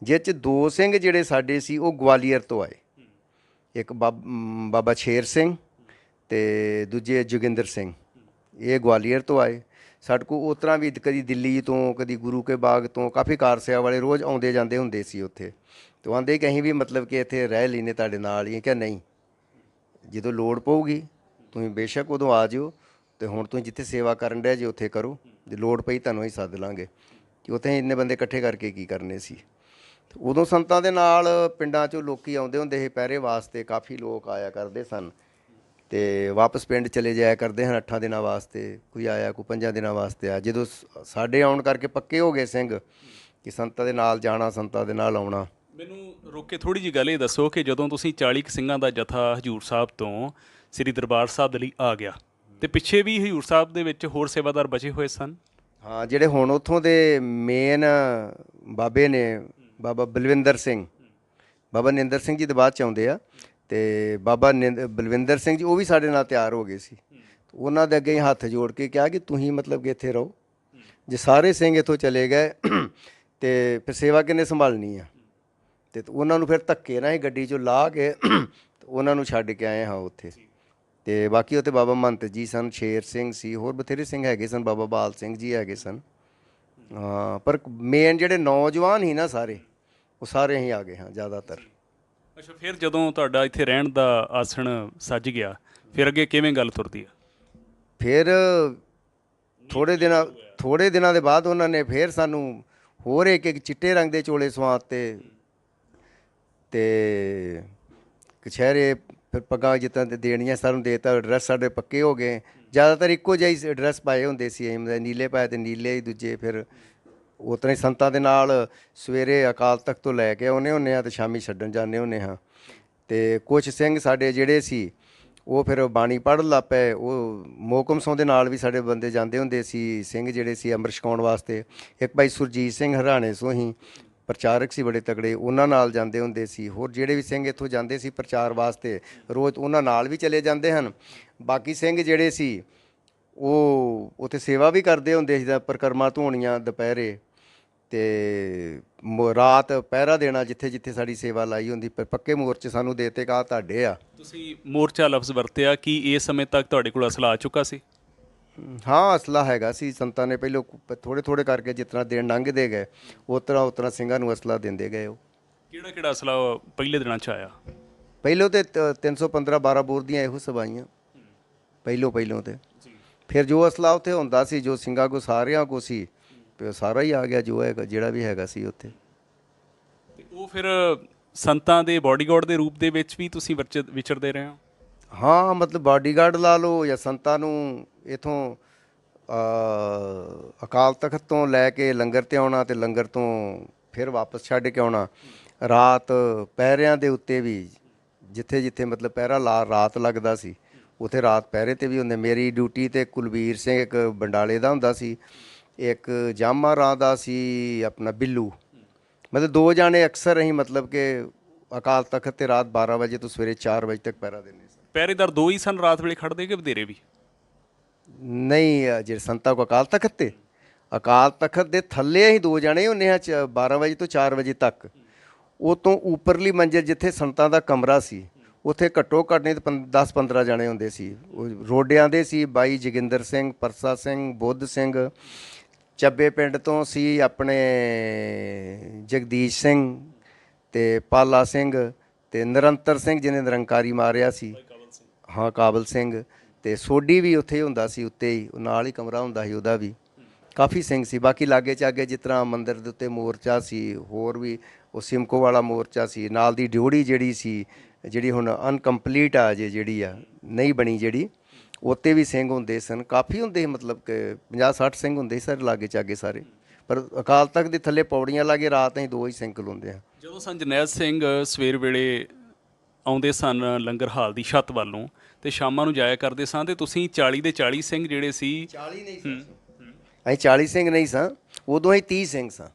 ਜਿਹ 'ਚ 2 ਸਿੰਘ ਜਿਹੜੇ ਸਾਡੇ ਸੀ ਉਹ ਗਵਾਲੀਅਰ ਤੋਂ ਆਏ, ਇੱਕ ਬਾਬਾ ਸ਼ੇਰ ਸਿੰਘ ਤੇ ਦੂਜੇ ਜੋਗਿੰਦਰ ਸਿੰਘ, ਇਹ ਗਵਾਲੀਅਰ ਤੋਂ ਆਏ। ਸਾਡੇ ਕੋਲ ਉਸ ਤਰ੍ਹਾਂ ਵੀ ਕਦੀ ਦਿੱਲੀ ਤੋਂ, ਕਦੀ ਗੁਰੂ ਕੇ ਬਾਗ ਤੋਂ, ਕਾਫੀ ਕਾਰ ਸੇਵਾ ਵਾਲੇ ਰੋਜ਼ ਆਉਂਦੇ ਜਾਂਦੇ ਹੁੰਦੇ ਸੀ ਉੱਥੇ। ਅਤੇ ਆਉਂਦੇ ਕਿ ਅਸੀਂ ਵੀ ਮਤਲਬ ਕਿ ਇੱਥੇ ਰਹਿ ਲੈਂਦੇ ਤੁਹਾਡੇ ਨਾਲ ਹੀ। ਕਿ ਨਹੀਂ, ਜਦੋਂ ਲੋੜ ਪਊਗੀ ਤੁਸੀਂ ਬੇਸ਼ੱਕ ਉਦੋਂ ਆ ਜਿਓ, ਅਤੇ ਹੁਣ ਤੁਸੀਂ ਜਿੱਥੇ ਸੇਵਾ ਕਰਨ ਡਿਆ ਜੇ ਉੱਥੇ ਕਰੋ, ਜੇ ਲੋੜ ਪਈ ਤੁਹਾਨੂੰ ਅਸੀਂ ਸੱਦ ਲਾਂਗੇ। ਕਿ ਉੱਥੇ ਇੰਨੇ ਬੰਦੇ ਇਕੱਠੇ ਕਰਕੇ ਕੀ ਕਰਨੇ ਸੀ। ਉਦੋਂ ਸੰਤਾਂ ਦੇ ਨਾਲ ਪਿੰਡਾਂ 'ਚੋਂ ਲੋਕ ਆਉਂਦੇ ਹੁੰਦੇ ਸੀ ਪਹਿਰੇ ਵਾਸਤੇ, ਕਾਫੀ ਲੋਕ ਆਇਆ ਕਰਦੇ ਸਨ। ਅਤੇ ਵਾਪਸ ਪਿੰਡ ਚਲੇ ਜਾਇਆ ਕਰਦੇ ਹਨ 8 ਦਿਨਾਂ ਵਾਸਤੇ, ਕੋਈ ਆਇਆ ਕੋਈ 5 ਦਿਨਾਂ ਵਾਸਤੇ ਆਇਆ। ਜਦੋਂ ਸਾਡੇ ਆਉਣ ਕਰਕੇ ਪੱਕੇ ਹੋ ਗਏ ਸਿੰਘ ਕਿ ਸੰਤਾਂ ਦੇ ਨਾਲ ਜਾਣਾ, ਸੰਤਾਂ ਦੇ ਨਾਲ ਆਉਣਾ। ਮੈਨੂੰ ਰੋਕ ਕੇ ਥੋੜ੍ਹੀ ਜਿਹੀ ਗੱਲ ਇਹ ਦੱਸੋ ਕਿ ਜਦੋਂ ਤੁਸੀਂ 40 ਸਿੰਘਾਂ ਦਾ ਜਥਾ ਹਜ਼ੂਰ ਸਾਹਿਬ ਤੋਂ ਸ੍ਰੀ ਦਰਬਾਰ ਸਾਹਿਬ ਦੇ ਲਈ ਆ ਗਿਆ, ਅਤੇ ਪਿੱਛੇ ਵੀ ਹਜ਼ੂਰ ਸਾਹਿਬ ਦੇ ਵਿੱਚ ਹੋਰ ਸੇਵਾਦਾਰ ਬਚੇ ਹੋਏ ਸਨ? ਹਾਂ, ਜਿਹੜੇ ਹੁਣ ਉੱਥੋਂ ਦੇ ਮੇਨ ਬਾਬੇ ਨੇ, ਬਾਬਾ ਬਲਵਿੰਦਰ ਸਿੰਘ, ਬਾਬਾ ਨਿੰਦਰ ਸਿੰਘ ਜੀ ਦੇ ਬਾਅਦ 'ਚ ਆਉਂਦੇ ਆ। ਅਤੇ ਬਾਬਾ ਬਲਵਿੰਦਰ ਸਿੰਘ ਜੀ ਉਹ ਵੀ ਸਾਡੇ ਨਾਲ ਤਿਆਰ ਹੋ ਗਏ ਸੀ। ਉਹਨਾਂ ਦੇ ਅੱਗੇ ਹੱਥ ਜੋੜ ਕੇ ਕਿਹਾ ਕਿ ਤੁਸੀਂ ਮਤਲਬ ਕਿ ਇੱਥੇ ਰਹੋ, ਜੇ ਸਾਰੇ ਸਿੰਘ ਇੱਥੋਂ ਚਲੇ ਗਏ ਅਤੇ ਫਿਰ ਸੇਵਾ ਕਿਹਨੇ ਸੰਭਾਲਣੀ ਆ। ਅਤੇ ਉਹਨਾਂ ਨੂੰ ਫਿਰ ਧੱਕੇ ਨਾਲ ਹੀ ਗੱਡੀ 'ਚੋਂ ਲਾਹ ਕੇ ਉਹਨਾਂ ਨੂੰ ਛੱਡ ਕੇ ਆਏ ਹਾਂ ਉੱਥੇ। ਅਤੇ ਬਾਕੀ ਉੱਥੇ ਬਾਬਾ ਮਹੰਤ ਜੀ ਸਨ, ਸ਼ੇਰ ਸਿੰਘ ਸੀ, ਹੋਰ ਬਥੇਰੇ ਸਿੰਘ ਹੈਗੇ ਸਨ, ਬਾਬਾ ਬਾਲ ਸਿੰਘ ਜੀ ਹੈਗੇ ਸਨ। ਹਾਂ, ਪਰ ਮੇਨ ਜਿਹੜੇ ਨੌਜਵਾਨ ਸੀ ਨਾ ਸਾਰੇ, ਉਹ ਸਾਰੇ ਅਸੀਂ ਆ ਗਏ ਹਾਂ ਜ਼ਿਆਦਾਤਰ। ਅੱਛਾ, ਫਿਰ ਜਦੋਂ ਤੁਹਾਡਾ ਇੱਥੇ ਰਹਿਣ ਦਾ ਆਸਣ ਸੱਜ ਗਿਆ, ਫਿਰ ਅੱਗੇ ਕਿਵੇਂ ਗੱਲ ਤੁਰਦੀ ਆ? ਫਿਰ ਥੋੜ੍ਹੇ ਦਿਨਾਂ ਦੇ ਬਾਅਦ ਉਹਨਾਂ ਨੇ ਫਿਰ ਸਾਨੂੰ ਹੋਰ ਇੱਕ ਚਿੱਟੇ ਰੰਗ ਦੇ ਚੋਲੇ ਸਵਾਤੇ ਅਤੇ ਕਛਹਿਰੇ ਫਿਰ ਪੱਗਾਂ ਜਿੱਦਾਂ ਦੇਣੀਆਂ ਸਾਨੂੰ ਦੇਤਾ। ਡਰੈਸ ਸਾਡੇ ਪੱਕੇ ਹੋ ਗਏ, ਜ਼ਿਆਦਾਤਰ ਇੱਕੋ ਜਿਹੀ ਡਰੈਸ ਪਾਏ ਹੁੰਦੇ ਸੀ ਅਸੀਂ, ਨੀਲੇ ਪਾਏ ਅਤੇ ਨੀਲੇ ਹੀ ਦੂਜੇ। ਫਿਰ ਉਸ ਤਰ੍ਹਾਂ ਹੀ ਸੰਤਾਂ ਦੇ ਨਾਲ ਸਵੇਰੇ ਅਕਾਲ ਤਖਤ ਤੋਂ ਲੈ ਕੇ ਆਉਂਦੇ ਹੁੰਦੇ ਹਾਂ ਅਤੇ ਸ਼ਾਮੀ ਛੱਡਣ ਜਾਂਦੇ ਹੁੰਦੇ ਹਾਂ। ਅਤੇ ਕੁਛ ਸਿੰਘ ਸਾਡੇ ਜਿਹੜੇ ਸੀ ਉਹ ਫਿਰ ਬਾਣੀ ਪੜ੍ਹਨ ਲੱਗ ਪਏ। ਉਹ ਮੋਹਕਮ ਸਿੰਘ ਦੇ ਨਾਲ ਵੀ ਸਾਡੇ ਬੰਦੇ ਜਾਂਦੇ ਹੁੰਦੇ ਸੀ, ਸਿੰਘ ਜਿਹੜੇ ਸੀ ਅੰਮ੍ਰਿਤ ਛਕਾਉਣ ਵਾਸਤੇ। ਇੱਕ ਭਾਈ ਸੁਰਜੀਤ ਸਿੰਘ ਹਰਿਆਣੇ ਤੋਂ ਹੀ ਪ੍ਰਚਾਰਕ ਸੀ ਬੜੇ ਤਗੜੇ, ਉਹਨਾਂ ਨਾਲ ਜਾਂਦੇ ਹੁੰਦੇ ਸੀ। ਹੋਰ ਜਿਹੜੇ ਵੀ ਸਿੰਘ ਇੱਥੋਂ ਜਾਂਦੇ ਸੀ ਪ੍ਰਚਾਰ ਵਾਸਤੇ ਰੋਜ਼ ਉਹਨਾਂ ਨਾਲ ਵੀ ਚਲੇ ਜਾਂਦੇ ਹਨ। ਬਾਕੀ ਸਿੰਘ ਜਿਹੜੇ ਸੀ ਉਹ ਉੱਥੇ ਸੇਵਾ ਵੀ ਕਰਦੇ ਹੁੰਦੇ ਸੀ, ਜਿੱਦਾਂ ਪਰਿਕਰਮਾ ਧੋਣੀਆਂ ਦੁਪਹਿਰੇ, ਅਤੇ ਰਾਤ ਪਹਿਰਾ ਦੇਣਾ ਜਿੱਥੇ ਜਿੱਥੇ ਸਾਡੀ ਸੇਵਾ ਲਾਈ ਹੁੰਦੀ। ਪੱਕੇ ਮੋਰਚੇ ਸਾਨੂੰ ਦੇ ਦਿੱਤੇ, ਕਹਾ ਤੁਹਾਡੇ ਆ। ਤੁਸੀਂ ਮੋਰਚਾ ਲਫ਼ਜ਼ ਵਰਤਿਆ, ਕੀ ਇਸ ਸਮੇਂ ਤੱਕ ਤੁਹਾਡੇ ਕੋਲ ਅਸਲਾ ਆ ਚੁੱਕਾ ਸੀ? ਹਾਂ, ਅਸਲਾ ਹੈਗਾ ਸੀ। ਸੰਤਾਂ ਨੇ ਪਹਿਲੋਂ ਥੋੜ੍ਹੇ ਕਰਕੇ ਜਿਸ ਤਰ੍ਹਾਂ ਦਿਨ ਲੰਘਦੇ ਗਏ ਉਸ ਤਰ੍ਹਾਂ ਸਿੰਘਾਂ ਨੂੰ ਅਸਲਾ ਦਿੰਦੇ ਗਏ। ਉਹ ਕਿਹੜਾ ਅਸਲਾ ਪਹਿਲੇ ਦਿਨਾਂ 'ਚ ਆਇਆ? ਪਹਿਲੋਂ ਤਾਂ 315 12 ਬੋਰ ਦੀਆਂ ਇਹੋ ਸਵਾਈਆਂ ਪਹਿਲੋਂ ਤੇ ਫਿਰ ਜੋ ਅਸਲਾ ਉੱਥੇ ਹੁੰਦਾ ਸੀ, ਜੋ ਸਿੰਘਾਂ ਕੋ ਸਾਰਿਆਂ ਕੋ ਸੀ, ਸਾਰਾ ਹੀ ਆ ਗਿਆ ਜੋ ਹੈ ਜਿਹੜਾ ਵੀ ਹੈਗਾ ਸੀ ਉੱਥੇ। ਉਹ ਫਿਰ ਸੰਤਾਂ ਦੇ ਬਾਡੀਗਾਰਡ ਦੇ ਰੂਪ ਦੇ ਵਿੱਚ ਵੀ ਤੁਸੀਂ ਵਿਚਰਦੇ ਰਹੇ ਹੋ? ਹਾਂ, ਮਤਲਬ ਬਾਡੀਗਾਰਡ ਲਾ ਲਓ ਜਾਂ ਸੰਤਾਂ ਨੂੰ ਇੱਥੋਂ ਅਕਾਲ ਤਖਤ ਤੋਂ ਲੈ ਕੇ ਲੰਗਰ 'ਤੇ ਆਉਣਾ ਅਤੇ ਲੰਗਰ ਤੋਂ ਫਿਰ ਵਾਪਸ ਛੱਡ ਕੇ ਆਉਣਾ। ਰਾਤ ਪਹਿਰਿਆਂ ਦੇ ਉੱਤੇ ਵੀ ਜਿੱਥੇ ਜਿੱਥੇ ਮਤਲਬ ਪਹਿਰਾ ਰਾਤ ਲੱਗਦਾ ਸੀ ਉੱਥੇ ਰਾਤ ਪਹਿਰੇ 'ਤੇ ਵੀ ਹੁੰਦੇ। ਮੇਰੀ ਡਿਊਟੀ 'ਤੇ ਕੁਲਬੀਰ ਸਿੰਘ ਇੱਕ ਬੰਡਾਲੇ ਦਾ ਹੁੰਦਾ ਸੀ, ਇੱਕ ਜਾਮਾ ਰਾਂ ਦਾ ਸੀ ਆਪਣਾ ਬਿੱਲੂ। ਮਤਲਬ 2 ਜਾਣੇ ਅਕਸਰ ਅਸੀਂ ਮਤਲਬ ਕਿ ਅਕਾਲ ਤਖਤ 'ਤੇ ਰਾਤ 12 ਵਜੇ ਤੋਂ ਸਵੇਰੇ 4 ਵਜੇ ਤੱਕ ਪਹਿਰਾ ਦਿੰਦੇ ਸੀ। ਪਹਿਰੇਦਾਰ 2 ਹੀ ਸਨ ਰਾਤ ਵੇਲੇ ਖੜ੍ਹਦੇ ਕਿ ਵਧੇਰੇ ਵੀ? ਨਹੀਂ, ਜਿਹੜੇ ਸੰਤਾਂ ਕੋ ਅਕਾਲ ਤਖਤ ਦੇ ਥੱਲੇ ਅਸੀਂ 2 ਜਾਣੇ ਹੁੰਦੇ ਹਾਂ 12 ਵਜੇ ਤੋਂ 4 ਵਜੇ ਤੱਕ। ਉਹ ਤੋਂ ਉੱਪਰਲੀ ਮੰਜ਼ਿਲ ਜਿੱਥੇ ਸੰਤਾਂ ਦਾ ਕਮਰਾ ਸੀ ਉੱਥੇ ਘੱਟੋ ਘੱਟ ਨਹੀਂ ਤਾਂ 10-15 ਜਾਣੇ ਹੁੰਦੇ ਸੀ। ਉਹ ਰੋਡਿਆਂ ਦੇ ਸੀ, ਬਾਈ ਜੋਗਿੰਦਰ ਸਿੰਘ, ਪਰਸਾ ਸਿੰਘ, ਬੁੱਧ ਸਿੰਘ, ਚੱਬੇ ਪਿੰਡ ਤੋਂ ਸੀ ਆਪਣੇ ਜਗਦੀਸ਼ ਸਿੰਘ ਤੇ ਪਾਲਾ ਸਿੰਘ ਤੇ ਨਿਰੰਤਰ ਸਿੰਘ ਜਿਹਨੇ ਨਿਰੰਕਾਰੀ ਮਾਰਿਆ ਸੀ, ਹਾਂ ਕਾਬਲ ਸਿੰਘ, ਤੇ ਸੋਢੀ ਵੀ ਉੱਥੇ ਹੀ ਹੁੰਦਾ ਸੀ, ਉੱਤੇ ਹੀ ਨਾਲ ਹੀ ਕਮਰਾ ਹੁੰਦਾ ਸੀ ਉਹਦਾ ਵੀ। ਕਾਫੀ ਸਿੰਘ ਸੀ। ਬਾਕੀ ਲਾਗੇ ਚਾਗੇ ਜਿਸ ਤਰ੍ਹਾਂ ਮੰਦਿਰ ਦੇ ਉੱਤੇ ਮੋਰਚਾ ਸੀ, ਹੋਰ ਵੀ ਉਹ ਸਿਮਕੋ ਵਾਲਾ ਮੋਰਚਾ ਸੀ, ਨਾਲ ਦੀ ਡਿਓੜੀ ਜਿਹੜੀ ਸੀ, ਜਿਹੜੀ ਹੁਣ ਅਨਕੰਪਲੀਟ ਆ ਜੇ, ਜਿਹੜੀ ਆ ਨਹੀਂ ਬਣੀ ਜਿਹੜੀ, ਉੱਤੇ ਵੀ ਸਿੰਘ ਹੁੰਦੇ ਸਨ, ਕਾਫੀ ਹੁੰਦੇ ਸੀ, ਮਤਲਬ ਕਿ 50-60 ਸਿੰਘ ਹੁੰਦੇ ਸੀ ਸਰ ਲਾਗੇ ਚਾਗੇ ਸਾਰੇ। ਪਰ ਅਕਾਲ ਤਖਤ ਦੇ ਥੱਲੇ ਪੌੜੀਆਂ ਲਾਗੇ ਰਾਤ ਅਸੀਂ 2 ਹੀ ਸਿੰਘ ਖਲੋਂਦੇ ਆ। ਜਦੋਂ ਸੰਤ ਜਰਨੈਲ ਸਿੰਘ ਸਵੇਰ ਵੇਲੇ ਆਉਂਦੇ ਸਨ ਲੰਗਰ ਹਾਲ ਦੀ ਛੱਤ ਵੱਲੋਂ ਤੇ ਸ਼ਾਮਾਂ ਨੂੰ ਜਾਇਆ ਕਰਦੇ ਸਨ, ਤੇ ਤੁਸੀਂ 40 ਦੇ 40 ਸਿੰਘ ਜਿਹੜੇ ਸੀ 40 ਨਹੀਂ ਸਾਂ ਅਸੀਂ 40 ਸਿੰਘ ਨਹੀਂ ਸਾਂ, ਉਦੋਂ ਅਸੀਂ 30 ਸਿੰਘ ਸਾਂ।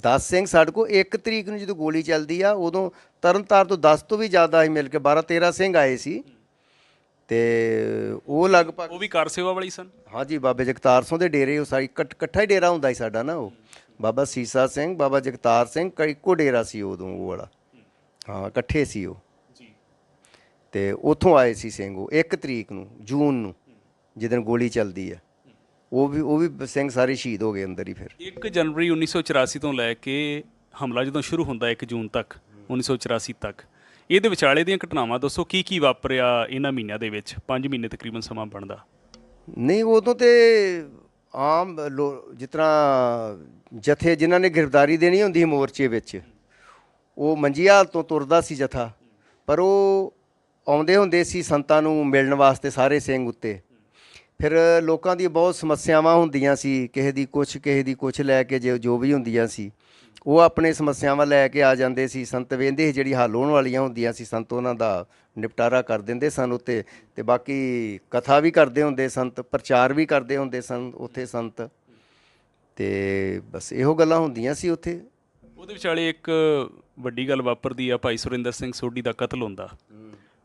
10 ਸਿੰਘ ਸਾਡੇ ਕੋਲ 1 ਤਰੀਕ ਨੂੰ ਜਦੋਂ ਗੋਲੀ ਚੱਲਦੀ ਆ ਉਦੋਂ ਤਰਨਤਾਰਨ ਤੋਂ 10 ਤੋਂ ਵੀ ਜ਼ਿਆਦਾ ਅਸੀਂ ਮਿਲ ਕੇ 12-13 ਸਿੰਘ ਆਏ ਸੀ। ਤੇ ਉਹ ਲਗਭਗ ਉਹ ਵੀ ਕਾਰ ਸੇਵਾ ਵਾਲੀ ਸਨ। ਹਾਂਜੀ, ਬਾਬੇ ਜਗਤਾਰ ਸਿੰਘ ਦੇ ਡੇਰੇ ਉਹ ਸਾਰੀ ਇਕੱਠਾ ਹੀ ਡੇਰਾ ਹੁੰਦਾ ਸੀ ਸਾਡਾ ਨਾ। ਉਹ ਬਾਬਾ ਸੀਸਾ ਸਿੰਘ, ਬਾਬਾ ਜਗਤਾਰ ਸਿੰਘ ਇੱਕੋ ਡੇਰਾ ਸੀ ਉਦੋਂ ਉਹ ਵਾਲਾ, ਹਾਂ ਇਕੱਠੇ ਸੀ ਉਹ। ਤੇ ਉੱਥੋਂ ਆਏ ਸੀ ਸਿੰਘ ਉਹ 1 ਤਰੀਕ ਨੂੰ ਜੂਨ ਨੂੰ ਜਿੱਦਣ ਗੋਲੀ ਚੱਲਦੀ ਆ। ਉਹ ਵੀ ਸਿੰਘ ਸਾਰੇ ਸ਼ਹੀਦ ਹੋ ਗਏ ਅੰਦਰ ਹੀ। ਫਿਰ 1 ਜਨਵਰੀ 1984 ਤੋਂ ਲੈ ਕੇ ਹਮਲਾ ਜਦੋਂ ਸ਼ੁਰੂ ਹੁੰਦਾ 1 ਜੂਨ ਤੱਕ 1984 ਤੱਕ, ਇਹਦੇ ਵਿਚਾਲੇ ਦੀਆਂ ਘਟਨਾਵਾਂ ਦੱਸੋ, ਕੀ ਵਾਪਰਿਆ ਇਹਨਾਂ ਮਹੀਨਿਆਂ ਦੇ ਵਿੱਚ? 5 ਮਹੀਨੇ ਤਕਰੀਬਨ ਸਮਾਂ ਬਣਦਾ। ਨਹੀਂ, ਉਦੋਂ ਤੇ ਆਮ ਜਿਸ ਤਰ੍ਹਾਂ ਜਥੇ ਜਿਨ੍ਹਾਂ ਨੇ ਗ੍ਰਿਫਤਾਰੀ ਦੇਣੀ ਹੁੰਦੀ ਸੀ ਮੋਰਚੇ ਵਿੱਚ, ਉਹ ਮੰਜੀਹਾਲ ਤੋਂ ਤੁਰਦਾ ਸੀ ਜਥਾ, ਪਰ ਉਹ ਆਉਂਦੇ ਹੁੰਦੇ ਸੀ ਸੰਤਾਂ ਨੂੰ ਮਿਲਣ ਵਾਸਤੇ ਸਾਰੇ ਸਿੰਘ ਉੱਤੇ। ਫਿਰ ਲੋਕਾਂ ਦੀਆਂ ਬਹੁਤ ਸਮੱਸਿਆਵਾਂ ਹੁੰਦੀਆਂ ਸੀ, ਕਿਸੇ ਦੀ ਕੁਛ ਲੈ ਕੇ ਜੋ ਵੀ ਹੁੰਦੀਆਂ ਸੀ, ਉਹ ਆਪਣੇ ਸਮੱਸਿਆਵਾਂ ਲੈ ਕੇ ਆ ਜਾਂਦੇ ਸੀ। ਸੰਤ ਵੇਂਦੇ ਸੀ ਜਿਹੜੀ ਹੱਲ ਹੋਣ ਵਾਲੀਆਂ ਹੁੰਦੀਆਂ ਸੀ, ਸੰਤ ਉਹਨਾਂ ਦਾ ਨਿਪਟਾਰਾ ਕਰ ਦਿੰਦੇ ਸਨ ਉੱਤੇ। ਤੇ ਬਾਕੀ ਕਥਾ ਵੀ ਕਰਦੇ ਹੁੰਦੇ ਸੰਤ, ਪ੍ਰਚਾਰ ਵੀ ਕਰਦੇ ਹੁੰਦੇ ਸਨ ਉੱਥੇ ਸੰਤ। ਤੇ ਬਸ ਇਹੋ ਗੱਲਾਂ ਹੁੰਦੀਆਂ ਸੀ ਉੱਥੇ। ਉਹਦੇ ਵਿਚਾਲੇ ਇੱਕ ਵੱਡੀ ਗੱਲ ਵਾਪਰਦੀ ਆ, ਭਾਈ ਸੁਰਿੰਦਰ ਸਿੰਘ ਸੋਢੀ ਦਾ ਕਤਲ ਹੁੰਦਾ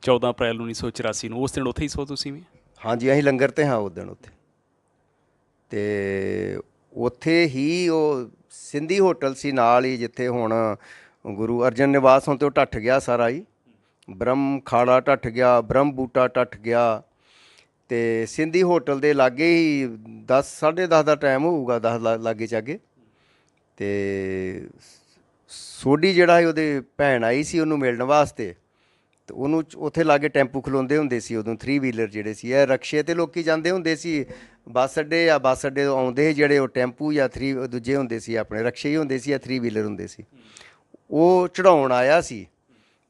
14 ਅਪ੍ਰੈਲ 1984 ਨੂੰ। ਉਸ ਦਿਨ ਉੱਥੇ ਹੀ ਸੋ ਤੁਸੀਂ ਵੀ? ਹਾਂਜੀ, ਅਸੀਂ ਲੰਗਰ ਤੇ ਹਾਂ ਉਸ ਦਿਨ ਉੱਥੇ। ਤੇ ਉੱਥੇ ਹੀ ਉਹ ਸਿੰਧੀ ਹੋਟਲ ਸੀ ਨਾਲ ਹੀ, ਜਿੱਥੇ ਹੁਣ ਗੁਰੂ ਅਰਜਨ ਨਿਵਾਸ ਹੁਣ ਤੇ ਉਹ ਢੱਠ ਗਿਆ ਸਾਰਾ ਹੀ। ਬ੍ਰਹਮ ਖਾੜਾ ਢੱਠ ਗਿਆ, ਬ੍ਰਹਮ ਬੂਟਾ ਢੱਠ ਗਿਆ। ਤੇ ਸਿੰਧੀ ਹੋਟਲ ਦੇ ਲਾਗੇ ਹੀ 10-10:30 ਦਾ ਟਾਈਮ ਹੋਊਗਾ, 10 ਲਾਗੇ ਚਾਗੇ। ਤੇ ਸੋਢੀ ਜਿਹੜਾ ਸੀ ਉਹਦੇ ਭੈਣ ਆਈ ਸੀ ਉਹਨੂੰ ਮਿਲਣ ਵਾਸਤੇ, ਤੇ ਉਹਨੂੰ ਉੱਥੇ ਲਾਗੇ ਟੈਂਪੂ ਖਲੋਂਦੇ ਹੁੰਦੇ ਸੀ ਉਦੋਂ, 3 ਵੀਲਰ ਜਿਹੜੇ ਸੀ। ਇਹ ਰਕਸ਼ੇ ਤੇ ਲੋਕੀ ਜਾਂਦੇ ਹੁੰਦੇ ਸੀ ਬੱਸ ਅੱਡੇ, ਜਾਂ ਬੱਸ ਅੱਡੇ ਤੋਂ ਆਉਂਦੇ ਸੀ ਜਿਹੜੇ ਉਹ ਟੈਂਪੂ ਜਾਂ ਦੂਜੇ ਹੁੰਦੇ ਸੀ, ਆਪਣੇ ਰਕਸ਼ੇ ਹੀ ਹੁੰਦੇ ਸੀ ਜਾਂ 3 ਵੀਲਰ ਹੁੰਦੇ ਸੀ। ਉਹ ਚੜਾਉਣ ਆਇਆ ਸੀ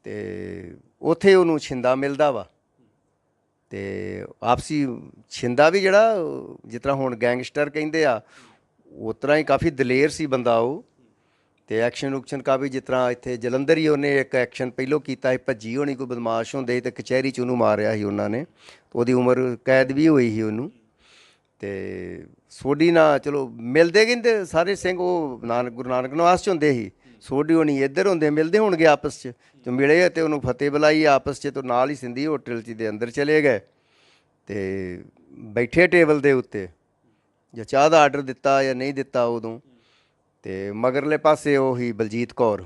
ਤੇ ਉੱਥੇ ਉਹਨੂੰ ਛਿੰਦਾ ਮਿਲਦਾ ਵਾ। ਤੇ ਆਪਸੀ ਛਿੰਦਾ ਵੀ ਜਿਹੜਾ ਜਿਸ ਤਰ੍ਹਾਂ ਹੁਣ ਗੈਂਗਸਟਰ ਕਹਿੰਦੇ ਆ, ਉਸ ਤਰ੍ਹਾਂ ਹੀ ਕਾਫੀ ਦਲੇਰ ਸੀ ਬੰਦਾ ਉਹ। ਤੇ ਐਕਸ਼ਨ ਉਕਸ਼ਨ ਕਾਫੀ, ਜਿਸ ਤਰ੍ਹਾਂ ਇੱਥੇ ਜਲੰਧਰ ਹੀ ਉਹਨੇ ਇੱਕ ਐਕਸ਼ਨ ਪਹਿਲੋਂ ਕੀਤਾ ਸੀ, ਭੱਜੀ ਹੋਣੀ ਕੋਈ ਬਦਮਾਸ਼ ਹੁੰਦੇ ਤੇ ਕਚਹਿਰੀ 'ਚ ਉਹਨੂੰ ਮਾਰਿਆ ਸੀ ਉਹਨਾਂ ਨੇ। ਉਹਦੀ ਉਮਰ ਕੈਦ ਵੀ ਹੋਈ ਸੀ ਉਹਨੂੰ। ਤੇ ਸੋਢੀ ਨਾਲ ਚਲੋ ਮਿਲਦੇ ਕਹਿੰਦੇ ਸਾਰੇ ਸਿੰਘ, ਉਹ ਗੁਰੂ ਨਾਨਕ ਨਿਵਾਸ 'ਚ ਹੁੰਦੇ ਸੀ। ਸੋਢੀ ਹੋਣੀ ਇੱਧਰ ਹੁੰਦੇ, ਮਿਲਦੇ ਹੋਣਗੇ ਆਪਸ 'ਚ, ਜੋ ਮਿਲੇ ਤੇ ਉਹਨੂੰ ਫਤਿਹ ਬੁਲਾਈ ਆਪਸ 'ਚ। ਤੋਂ ਨਾਲ ਹੀ ਸਿੰਧੀ ਹੋਟਲ 'ਚ ਦੇ ਅੰਦਰ ਚਲੇ ਗਏ ਤੇ ਬੈਠੇ ਟੇਬਲ ਦੇ ਉੱਤੇ, ਜਾਂ ਚਾਹ ਦਾ ਆਰਡਰ ਦਿੱਤਾ ਜਾਂ ਨਹੀਂ ਦਿੱਤਾ ਉਦੋਂ। ਤੇ ਮਗਰਲੇ ਪਾਸੇ ਉਹੀ ਬਲਜੀਤ ਕੌਰ,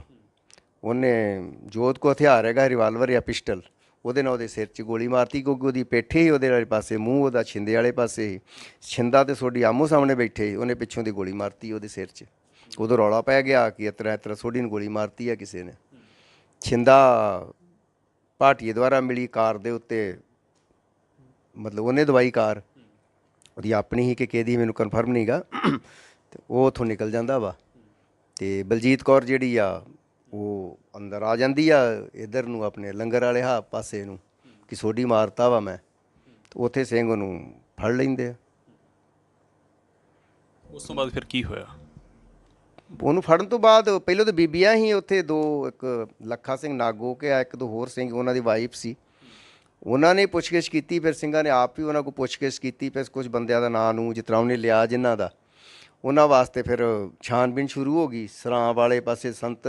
ਉਹਨੇ ਜੋਤ ਕੋ ਹਥਿਆਰ ਹੈਗਾ ਰਿਵਾਲਵਰ ਜਾਂ ਪਿਸਟਲ, ਉਹਦੇ ਨਾਲ ਉਹਦੇ ਸਿਰ 'ਚ ਗੋਲੀ ਮਾਰਤੀ, ਕਿਉਂਕਿ ਉਹਦੀ ਪੇਠੀ ਹੀ ਉਹਦੇ ਵਾਲੇ ਪਾਸੇ, ਮੂੰਹ ਉਹਦਾ ਛਿੰਦੇ ਵਾਲੇ ਪਾਸੇ ਸੀ। ਛਿੰਦਾ ਤੇ ਸੋਢੀ ਆਮੋ ਸਾਹਮਣੇ ਬੈਠੇ, ਉਹਨੇ ਪਿੱਛੋਂ ਦੀ ਗੋਲੀ ਮਾਰਤੀ ਉਹਦੇ ਸਿਰ 'ਚ। ਉਦੋਂ ਰੌਲਾ ਪੈ ਗਿਆ ਕਿ ਇਸ ਤਰ੍ਹਾਂ ਸੋਢੀ ਨੂੰ ਗੋਲੀ ਮਾਰਤੀ ਆ ਕਿਸੇ ਨੇ। ਛਿੰਦਾ ਭਾਟੀਏ ਦੁਆਰਾ ਮਿਲੀ ਕਾਰ ਦੇ ਉੱਤੇ, ਮਤਲਬ ਉਹਨੇ ਦਵਾਈ ਕਾਰ ਉਹਦੀ ਆਪਣੀ ਹੀ ਕਿ ਕਿਹਦੀ ਮੈਨੂੰ ਕਨਫਰਮ ਨਹੀਂ ਗਾ। ਤੇ ਉਹ ਉੱਥੋਂ ਨਿਕਲ ਜਾਂਦਾ ਵਾ। ਤੇ ਬਲਜੀਤ ਕੌਰ ਜਿਹੜੀ ਆ ਉਹ ਅੰਦਰ ਆ ਜਾਂਦੀ ਆ ਇੱਧਰ ਨੂੰ, ਆਪਣੇ ਲੰਗਰ ਵਾਲੇ ਪਾਸੇ ਨੂੰ, ਕਿ ਸੋਢੀ ਮਾਰਤਾ ਵਾ ਮੈਂ। ਤੇ ਉੱਥੇ ਸਿੰਘ ਉਹਨੂੰ ਫੜ ਲੈਂਦੇ ਆ। ਉਸ ਤੋਂ ਬਾਅਦ ਫਿਰ ਕੀ ਹੋਇਆ? ਉਹਨੂੰ ਫੜਨ ਤੋਂ ਬਾਅਦ ਪਹਿਲਾਂ ਤਾਂ ਬੀਬੀਆਂ ਹੀ ਉੱਥੇ 2, ਇੱਕ ਲੱਖਾ ਸਿੰਘ ਨਾਗੋ ਕੇ ਆ, 1-2 ਹੋਰ ਸਿੰਘ, ਉਹਨਾਂ ਦੀ ਵਾਈਫ ਸੀ। ਉਹਨਾਂ ਨੇ ਪੁੱਛਗਿੱਛ ਕੀਤੀ, ਫਿਰ ਸਿੰਘਾਂ ਨੇ ਆਪ ਵੀ ਉਹਨਾਂ ਕੋਲ ਪੁੱਛਗਿੱਛ ਕੀਤੀ। ਫਿਰ ਕੁਝ ਬੰਦਿਆਂ ਦਾ ਨਾਂ ਨੂੰ ਜਿਸ ਤਰ੍ਹਾਂ ਉਹਨੇ ਲਿਆ ਜਿਨ੍ਹਾਂ ਦਾ, ਉਹਨਾਂ ਵਾਸਤੇ ਫਿਰ ਛਾਣਬੀਣ ਸ਼ੁਰੂ ਹੋ ਗਈ। ਸਰਾਂ ਵਾਲੇ ਪਾਸੇ ਸੰਤ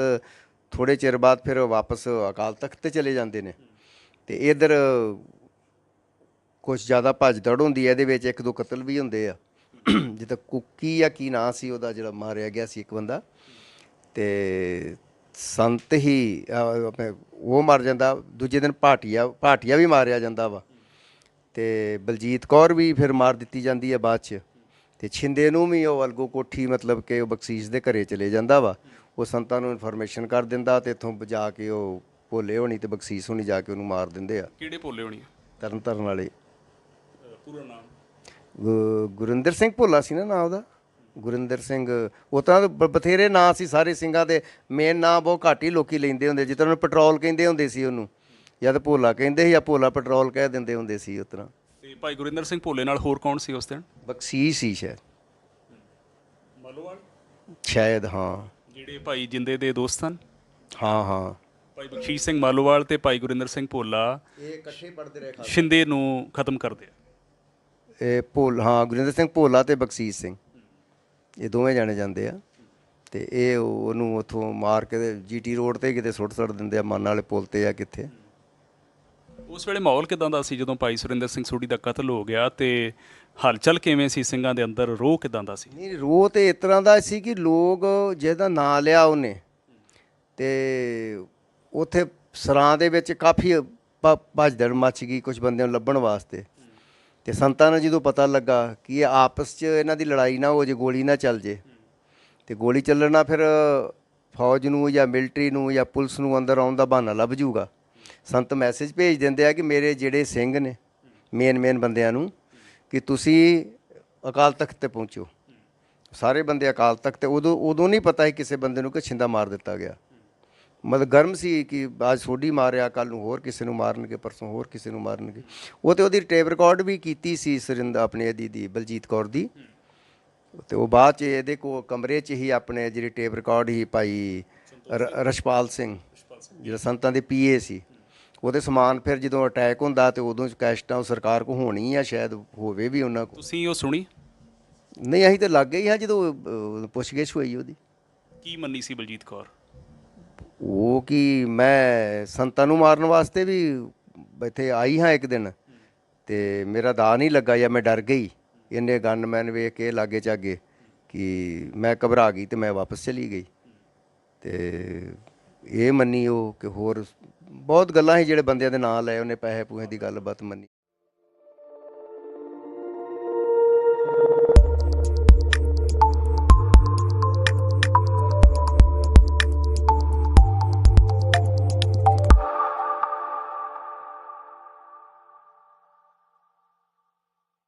ਥੋੜ੍ਹੇ ਚਿਰ ਬਾਅਦ ਫਿਰ ਵਾਪਸ ਅਕਾਲ ਤਖਤ 'ਤੇ ਚਲੇ ਜਾਂਦੇ ਨੇ। ਤੇ ਇੱਧਰ ਕੁਛ ਜ਼ਿਆਦਾ ਭੱਜ ਦੌੜ ਹੁੰਦੀ ਹੈ ਇਹਦੇ ਵਿੱਚ, 1-2 ਕਤਲ ਵੀ ਹੁੰਦੇ ਆ। ਜਿੱਦਾਂ ਕੁੱਕੀ ਜਾਂ ਕੀ ਨਾਂ ਸੀ ਉਹਦਾ, ਜਿਹੜਾ ਮਾਰਿਆ ਗਿਆ ਸੀ ਇੱਕ ਬੰਦਾ, ਤੇ ਸੰਤ ਹੀ ਉਹ ਮਰ ਜਾਂਦਾ। ਦੂਜੇ ਦਿਨ ਭਾਟੀਆ ਵੀ ਮਾਰਿਆ ਜਾਂਦਾ ਵਾ। ਤੇ ਬਲਜੀਤ ਕੌਰ ਵੀ ਫਿਰ ਮਾਰ ਦਿੱਤੀ ਜਾਂਦੀ ਹੈ ਬਾਅਦ 'ਚ। ਤੇ ਛਿੰਦੇ ਨੂੰ ਵੀ ਉਹ ਅਲਗੋ ਕੋਠੀ ਮਤਲਬ ਕਿ ਉਹ ਬਖਸ਼ੀਸ਼ ਦੇ ਘਰੇ ਚਲੇ ਜਾਂਦਾ ਵਾ, ਉਹ ਸੰਤਾਂ ਨੂੰ ਇਨਫੋਰਮੇਸ਼ਨ ਕਰ ਦਿੰਦਾ ਤੇ ਇੱਥੋਂ ਜਾ ਕੇ ਉਹ ਭੋਲੇ ਹੋਣੀ ਤੇ ਬਖਸ਼ੀਸ਼ ਹੋਣੀ ਜਾ ਕੇ ਉਹਨੂੰ ਮਾਰ ਦਿੰਦੇ ਆ। ਕਿਹੜੇ ਭੋਲੇ ਹੋਣੀ? ਤਰਨ ਤਾਰਨ ਵਾਲੇ। ਪੂਰਾ ਨਾਮ? ਗੁਰਿੰਦਰ ਸਿੰਘ ਭੋਲਾ ਸੀ ਨਾ ਨਾਂ ਉਹਦਾ, ਗੁਰਿੰਦਰ ਸਿੰਘ। ਉਹ ਤਾਂ ਬਥੇਰੇ ਨਾਂ ਸੀ ਸਾਰੇ ਸਿੰਘਾਂ ਦੇ, ਮੇਨ ਨਾਂ ਬਹੁਤ ਘੱਟ ਹੀ ਲੋਕੀ ਲੈਂਦੇ ਹੁੰਦੇ, ਜਿਸ ਤਰ੍ਹਾਂ ਉਹਨੂੰ ਪੈਟਰੋਲ ਕਹਿੰਦੇ ਹੁੰਦੇ ਸੀ ਉਹਨੂੰ, ਜਾਂ ਤਾਂ ਭੋਲਾ ਕਹਿੰਦੇ ਸੀ ਜਾਂ ਭੋਲਾ ਪੈਟਰੋਲ ਕਹਿ ਦਿੰਦੇ ਹੁੰਦੇ ਸੀ ਉਸ ਤਰ੍ਹਾਂ। ਤੇ ਭਾਈ ਗੁਰਿੰਦਰ ਸਿੰਘ ਭੋਲੇ ਨਾਲ ਹੋਰ ਕੌਣ ਸੀ ਉਸ ਦਿਨ? ਬਖਸ਼ੀਸ਼ ਸੀ ਸ਼ਾਇਦ, ਮਾਲੋਵਾਲ ਸ਼ਾਇਦ ਹਾਂ। ਜਿਹੜੇ ਭਾਈ ਜਿੰਦੇ ਦੇ ਦੋਸਤ ਹਨ? ਹਾਂ ਹਾਂ, ਭਾਈ ਬਖਸ਼ੀਸ਼ ਸਿੰਘ ਮਾਲੋਵਾਲ ਤੇ ਭਾਈ ਗੁਰਿੰਦਰ ਸਿੰਘ ਭੋਲਾ ਇਹ ਇਕੱਠੇ ਪੜ੍ਹਦੇ ਰਹੇ। ਸ਼ਿੰਦੇ ਨੂੰ ਖਤਮ ਕਰਦੇ ਆ। ਇਹ ਹਾਂ ਗੁਰਿੰਦਰ ਸਿੰਘ ਭੋਲਾ ਤੇ ਬਖਸ਼ੀਸ਼ ਸਿੰਘ, ਇਹ ਦੋਵੇਂ ਜਾਣੇ ਜਾਂਦੇ ਆ ਤੇ ਇਹ ਉਹਨੂੰ ਉੱਥੋਂ ਮਾਰ ਕੇ GT ਰੋਡ ਤੇ ਕਿਤੇ ਸੁੱਟ ਦਿੰਦੇ ਆ, ਮਾਨ ਵਾਲੇ ਪੁਲ ਤੇ ਆ ਕਿੱਥੇ। ਉਸ ਵੇਲੇ ਮਾਹੌਲ ਕਿਦਾਂ ਦਾ ਸੀ ਜਦੋਂ ਭਾਈ ਸੁਰਿੰਦਰ ਸਿੰਘ ਸੂਡੀ ਦਾ ਕਤਲ ਹੋ ਗਿਆ, ਤੇ ਹਲਚਲ ਕਿਵੇਂ ਸੀ ਸਿੰਘਾਂ ਦੇ ਅੰਦਰ, ਰੋਹ ਕਿਦਾਂ ਦਾ ਸੀ? ਨਹੀਂ, ਰੋਹ ਤੇ ਇਸ ਤਰ੍ਹਾਂ ਦਾ ਸੀ ਕਿ ਲੋਕ ਜਿਹਦਾ ਨਾਂ ਲਿਆ ਉਹਨੇ ਤੇ ਉੱਥੇ ਸਰਾਂ ਦੇ ਵਿੱਚ ਕਾਫੀ ਭੱਜਦੜ ਮੱਚ ਗਈ ਕੁਝ ਬੰਦਿਆਂ ਨੂੰ ਲੱਭਣ ਵਾਸਤੇ। ਤੇ ਸੰਤਾਂ ਨੂੰ ਜਦੋਂ ਪਤਾ ਲੱਗਾ ਕਿ ਇਹ ਆਪਸ 'ਚ ਇਹਨਾਂ ਦੀ ਲੜਾਈ ਨਾ ਹੋ ਜੇ, ਗੋਲੀ ਨਾ ਚੱਲ ਜੇ, ਤੇ ਗੋਲੀ ਚੱਲਣ ਨਾਲ ਫਿਰ ਫੌਜ ਨੂੰ ਜਾਂ ਮਿਲਟਰੀ ਨੂੰ ਜਾਂ ਪੁਲਿਸ ਨੂੰ ਅੰਦਰ ਆਉਣ ਦਾ ਬਹਾਨਾ ਲੱਭ ਜੂਗਾ। ਸੰਤ ਮੈਸੇਜ ਭੇਜ ਦਿੰਦੇ ਆ ਕਿ ਮੇਰੇ ਜਿਹੜੇ ਸਿੰਘ ਨੇ ਮੇਨ ਬੰਦਿਆਂ ਨੂੰ ਕਿ ਤੁਸੀਂ ਅਕਾਲ ਤਖਤ ਤੇ ਪਹੁੰਚੋ। ਸਾਰੇ ਬੰਦੇ ਅਕਾਲ ਤਖਤ ਤੇ। ਉਦੋਂ ਨਹੀਂ ਪਤਾ ਸੀ ਕਿਸੇ ਬੰਦੇ ਨੂੰ ਕਿ ਛਿੰਦਾ ਮਾਰ ਦਿੱਤਾ ਗਿਆ। ਮਤਲਬ ਗਰਮ ਸੀ ਕਿ ਅੱਜ ਸੋਢੀ ਮਾਰਿਆ, ਕੱਲ੍ਹ ਨੂੰ ਹੋਰ ਕਿਸੇ ਨੂੰ ਮਾਰਨਗੇ, ਪਰਸੋਂ ਹੋਰ ਕਿਸੇ ਨੂੰ ਮਾਰਨਗੇ। ਉਹ ਤੇ ਉਹਦੀ ਟੇਪ ਰਿਕਾਰਡ ਵੀ ਕੀਤੀ ਸੀ ਸੁਰਿੰਦਰ ਆਪਣੇ ਦੀ ਬਲਜੀਤ ਕੌਰ ਦੀ, ਤੇ ਉਹ ਬਾਅਦ 'ਚ ਇਹਦੇ ਕੋਲ ਕਮਰੇ 'ਚ ਹੀ ਆਪਣੇ ਜਿਹੜੀ ਟੇਪ ਰਿਕਾਰਡ ਹੀ ਭਾਈ ਰਸ਼ਪਾਲ ਸਿੰਘ ਜਿਹੜਾ ਸੰਤਾਂ ਦੇ PA ਸੀ, ਉਹਦੇ ਸਮਾਨ ਫਿਰ ਜਦੋਂ ਅਟੈਕ ਹੁੰਦਾ ਤੇ ਉਦੋਂ ਕੈਸਟਾਂ ਉਹ ਸਰਕਾਰ ਕੋਲ ਹੋਣੀ ਆ, ਸ਼ਾਇਦ ਹੋਵੇ ਵੀ ਉਹਨਾਂ ਕੋਲ। ਤੁਸੀਂ ਉਹ ਸੁਣੀ? ਨਹੀਂ, ਅਸੀਂ ਤਾਂ ਲੱਗ ਗਏ ਹਾਂ ਜਦੋਂ ਪੁੱਛਗਿੱਛ ਹੋਈ ਉਹਦੀ। ਕੀ ਮੰਨੀ ਸੀ ਬਲਜੀਤ ਕੌਰ? ਉਹ ਕਿ ਮੈਂ ਸੰਤਾਂ ਨੂੰ ਮਾਰਨ ਵਾਸਤੇ ਵੀ ਇੱਥੇ ਆਈ ਹਾਂ ਇੱਕ ਦਿਨ, ਤੇ ਮੇਰਾ ਦਾ ਨਹੀਂ ਲੱਗਾ ਜਾਂ ਮੈਂ ਡਰ ਗਈ, ਇੰਨੇ ਗਨਮੈਨ ਵੇਖ ਕੇ ਲਾਗੇ ਚਾਗੇ ਕਿ ਮੈਂ ਘਬਰਾ ਗਈ ਤੇ ਮੈਂ ਵਾਪਸ ਚਲੀ ਗਈ। ਤੇ ਇਹ ਮੰਨੀ ਉਹ ਕਿ ਹੋਰ ਬਹੁਤ ਗੱਲਾਂ ਸੀ ਜਿਹੜੇ ਬੰਦਿਆਂ ਦੇ ਨਾਂ ਲਏ ਉਹਨੇ, ਪੈਸੇ ਪੂਹੇ ਦੀ ਗੱਲਬਾਤ ਮੰਨੀ।